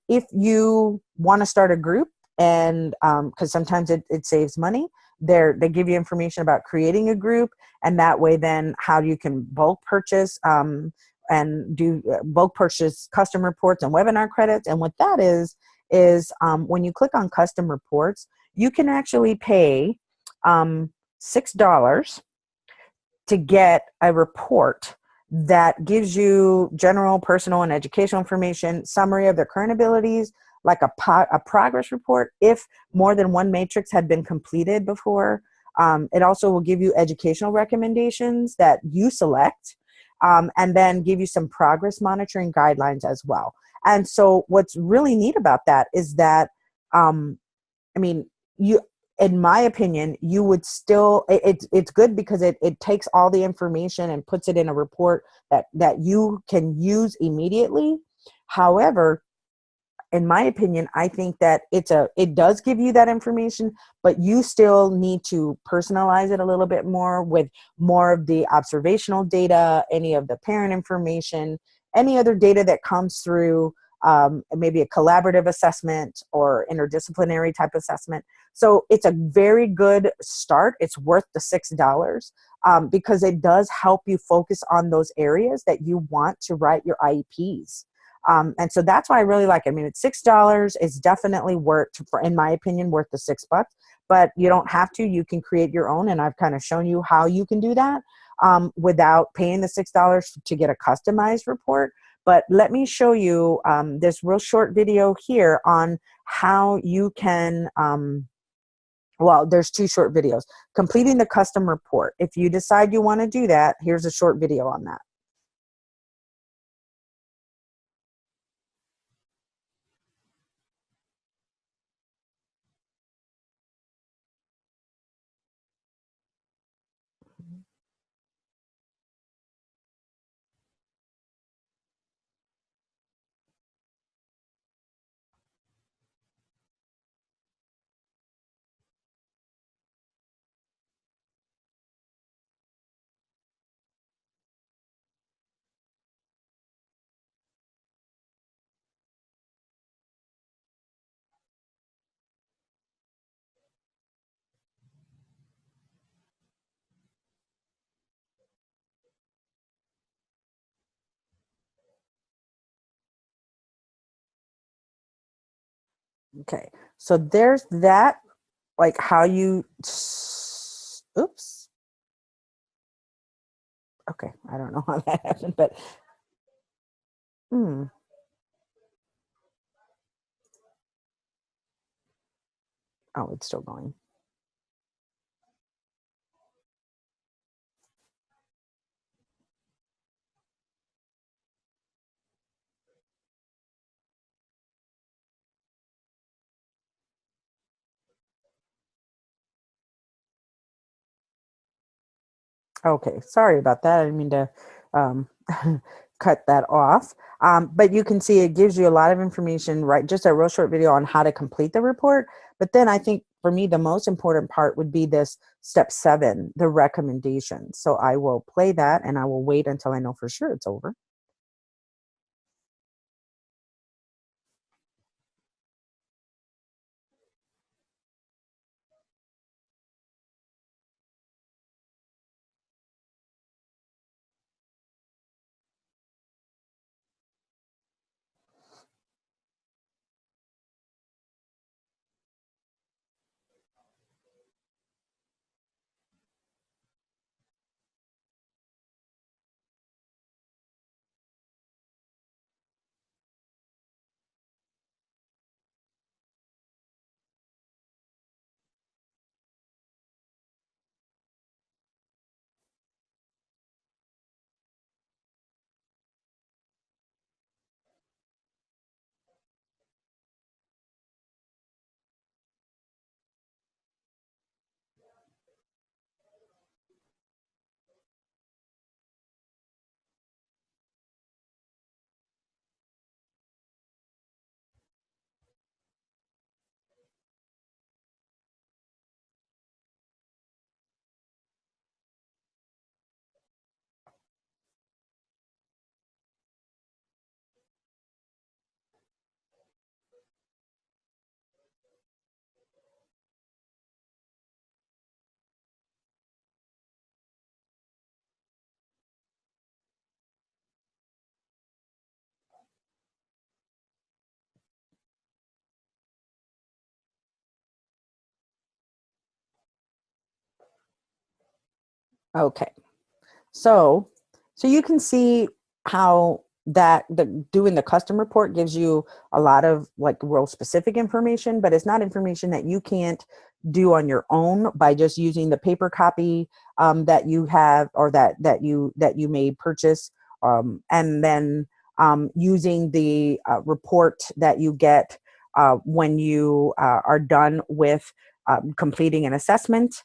If you want to start a group, and because sometimes it saves money, they give you information about creating a group, and that way then how you can bulk purchase and do bulk purchase custom reports and webinar credits. And what that is when you click on custom reports, you can actually pay $6 to get a report that gives you general, personal, and educational information, summary of their current abilities, like a progress report if more than one matrix had been completed before. It also will give you educational recommendations that you select, and then give you some progress monitoring guidelines as well. And so what's really neat about that is that, I mean, in my opinion, you would still, it's good because it takes all the information and puts it in a report that you can use immediately. However, in my opinion, I think that it does give you that information, but you still need to personalize it a little bit more with more of the observational data, any of the parent information, any other data that comes through, maybe a collaborative assessment or interdisciplinary type assessment. So it's a very good start. It's worth the $6 because it does help you focus on those areas that you want to write your IEPs. And so that's why I really like it. I mean, it's $6. It's definitely in my opinion, worth the $6. But you don't have to. You can create your own, and I've kind of shown you how you can do that without paying the $6 to get a customized report. But let me show you this real short video here on how you can, well, there's 2 short videos. Completing the custom report. If you decide you want to do that, here's a short video on that. Okay, so there's that, like how you, oops. Okay, I don't know how that happened, but hmm. Oh, it's still going. Okay, sorry about that. I didn't mean to um, cut that off. But you can see it gives you a lot of information, right? Just a real short video on how to complete the report. But then I think for me, the most important part would be this step 7, the recommendation. So I will play that and I will wait until I know for sure it's over. Okay. So, so you can see how that the doing the custom report gives you a lot of like real specific information, but it's not information that you can't do on your own by just using the paper copy that you have, or that you may purchase, and then using the report that you get when you are done with completing an assessment.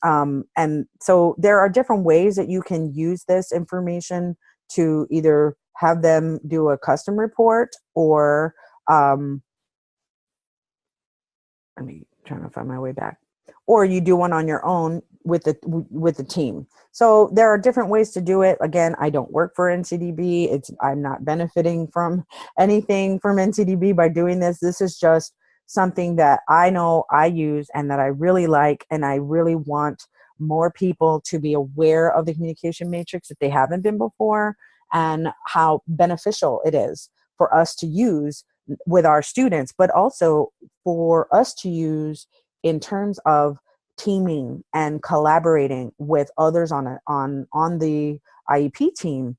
And so there are different ways that you can use this information to either have them do a custom report, or let me trying to find my way back, or you do one on your own with the team. So there are different ways to do it. Again, I don't work for NCDB. I'm not benefiting from anything from NCDB by doing this. This is just something that I know I use and that I really like, and I really want more people to be aware of the communication matrix if they haven't been before, and how beneficial it is for us to use with our students, but also for us to use in terms of teaming and collaborating with others on the IEP team,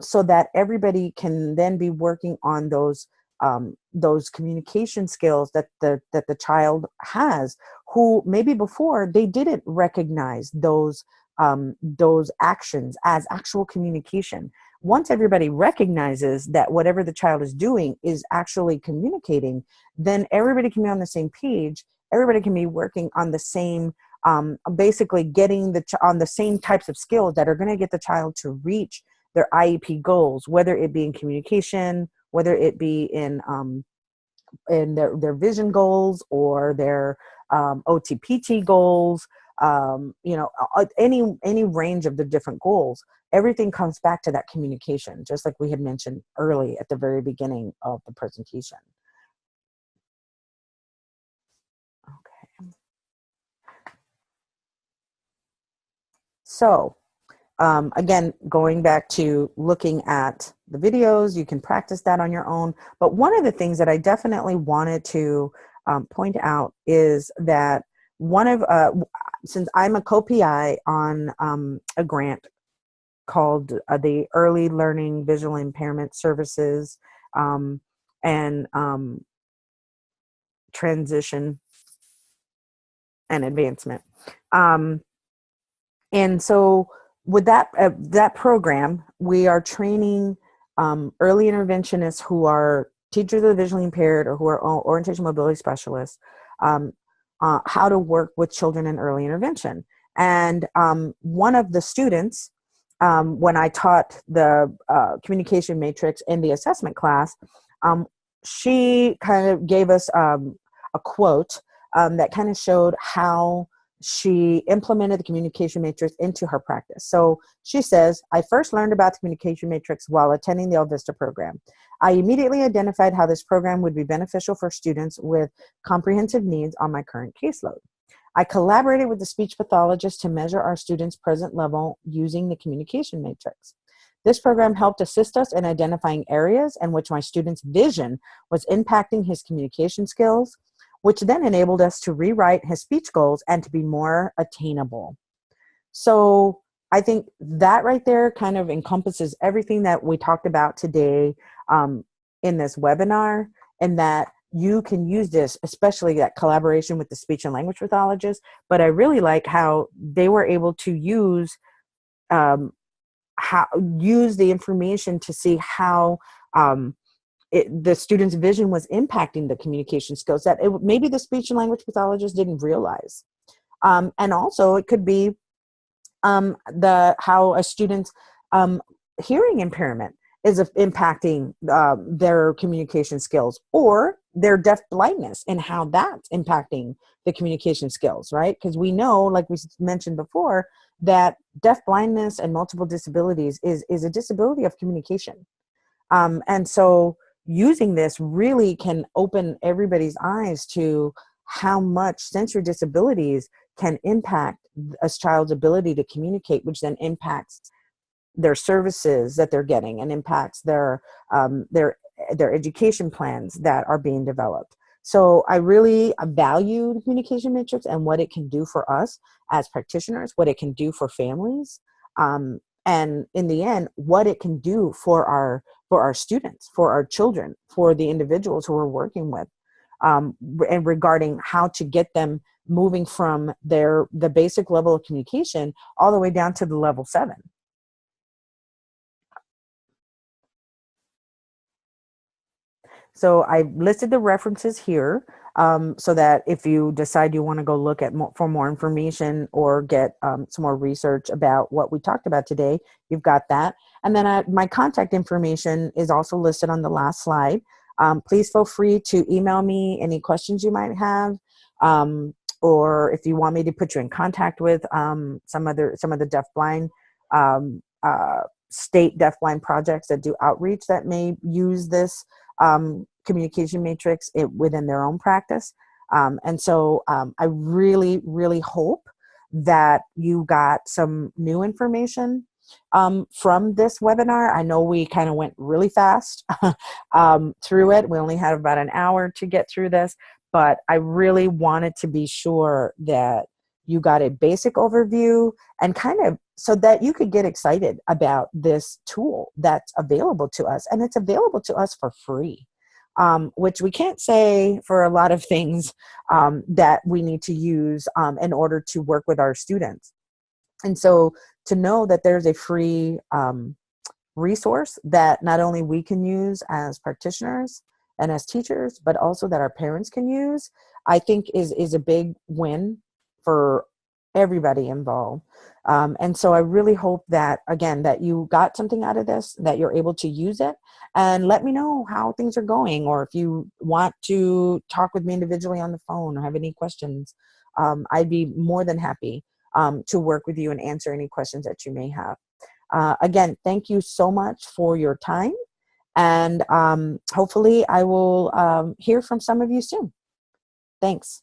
so that everybody can then be working on those communication skills that the child has, who maybe before they didn't recognize those actions as actual communication. Once everybody recognizes that whatever the child is doing is actually communicating, then everybody can be on the same page. Everybody can be working on the same, basically getting on the same types of skills that are going to get the child to reach their IEP goals, whether it be in communication, whether it be in their vision goals, or their OTPT goals, any range of the different goals. Everything comes back to that communication, just like we had mentioned early at the very beginning of the presentation. Okay. So again, going back to looking at the videos, you can practice that on your own. But one of the things that I definitely wanted to point out is that since I'm a co-PI on a grant called the Early Learning Visual Impairment Services and Transition and Advancement. And so with that program, we are training early interventionists who are teachers of the visually impaired or who are orientation mobility specialists, how to work with children in early intervention. And one of the students, when I taught the communication matrix in the assessment class, she kind of gave us a quote that kind of showed how she implemented the communication matrix into her practice. So she says, I first learned about the communication matrix while attending the El Vista program. I immediately identified how this program would be beneficial for students with comprehensive needs on my current caseload. I collaborated with the speech pathologist to measure our students' present level using the communication matrix. This program helped assist us in identifying areas in which my student's vision was impacting his communication skills, which then enabled us to rewrite his speech goals and to be more attainable. So I think that right there kind of encompasses everything that we talked about today in this webinar, and that you can use this, especially that collaboration with the speech and language pathologist. But I really like how they were able to use the information to see how the student's vision was impacting the communication skills that maybe the speech and language pathologist didn't realize. And also it could be how a student's hearing impairment is impacting their communication skills, or their deafblindness and how that's impacting the communication skills, right? Because we know, like we mentioned before, that deafblindness and multiple disabilities is a disability of communication. And so using this really can open everybody's eyes to how much sensory disabilities can impact a child's ability to communicate, which then impacts their services that they're getting and impacts their education plans that are being developed. So I really value the communication matrix and what it can do for us as practitioners, what it can do for families, and in the end, what it can do for our students, for our children, for the individuals who we're working with, and regarding how to get them moving from the basic level of communication all the way down to the level 7. So I listed the references here so that if you decide you want to go look at for more information or get some more research about what we talked about today, you've got that. And then my contact information is also listed on the last slide. Please feel free to email me any questions you might have, or if you want me to put you in contact with some of the deafblind state deafblind projects that do outreach that may use this communication matrix within their own practice. And so I really, really hope that you got some new information from this webinar. I know we kind of went really fast through it. We only had about an hour to get through this, but I really wanted to be sure that you got a basic overview and kind of so that you could get excited about this tool that's available to us. And it's available to us for free, which we can't say for a lot of things that we need to use in order to work with our students. And so to know that there's a free resource that not only we can use as practitioners and as teachers, but also that our parents can use, I think is a big win for everybody involved. And so I really hope that, again, that you got something out of this, that you're able to use it, and let me know how things are going, or if you want to talk with me individually on the phone or have any questions, I'd be more than happy to work with you and answer any questions that you may have. Again, thank you so much for your time, and hopefully I will hear from some of you soon. Thanks.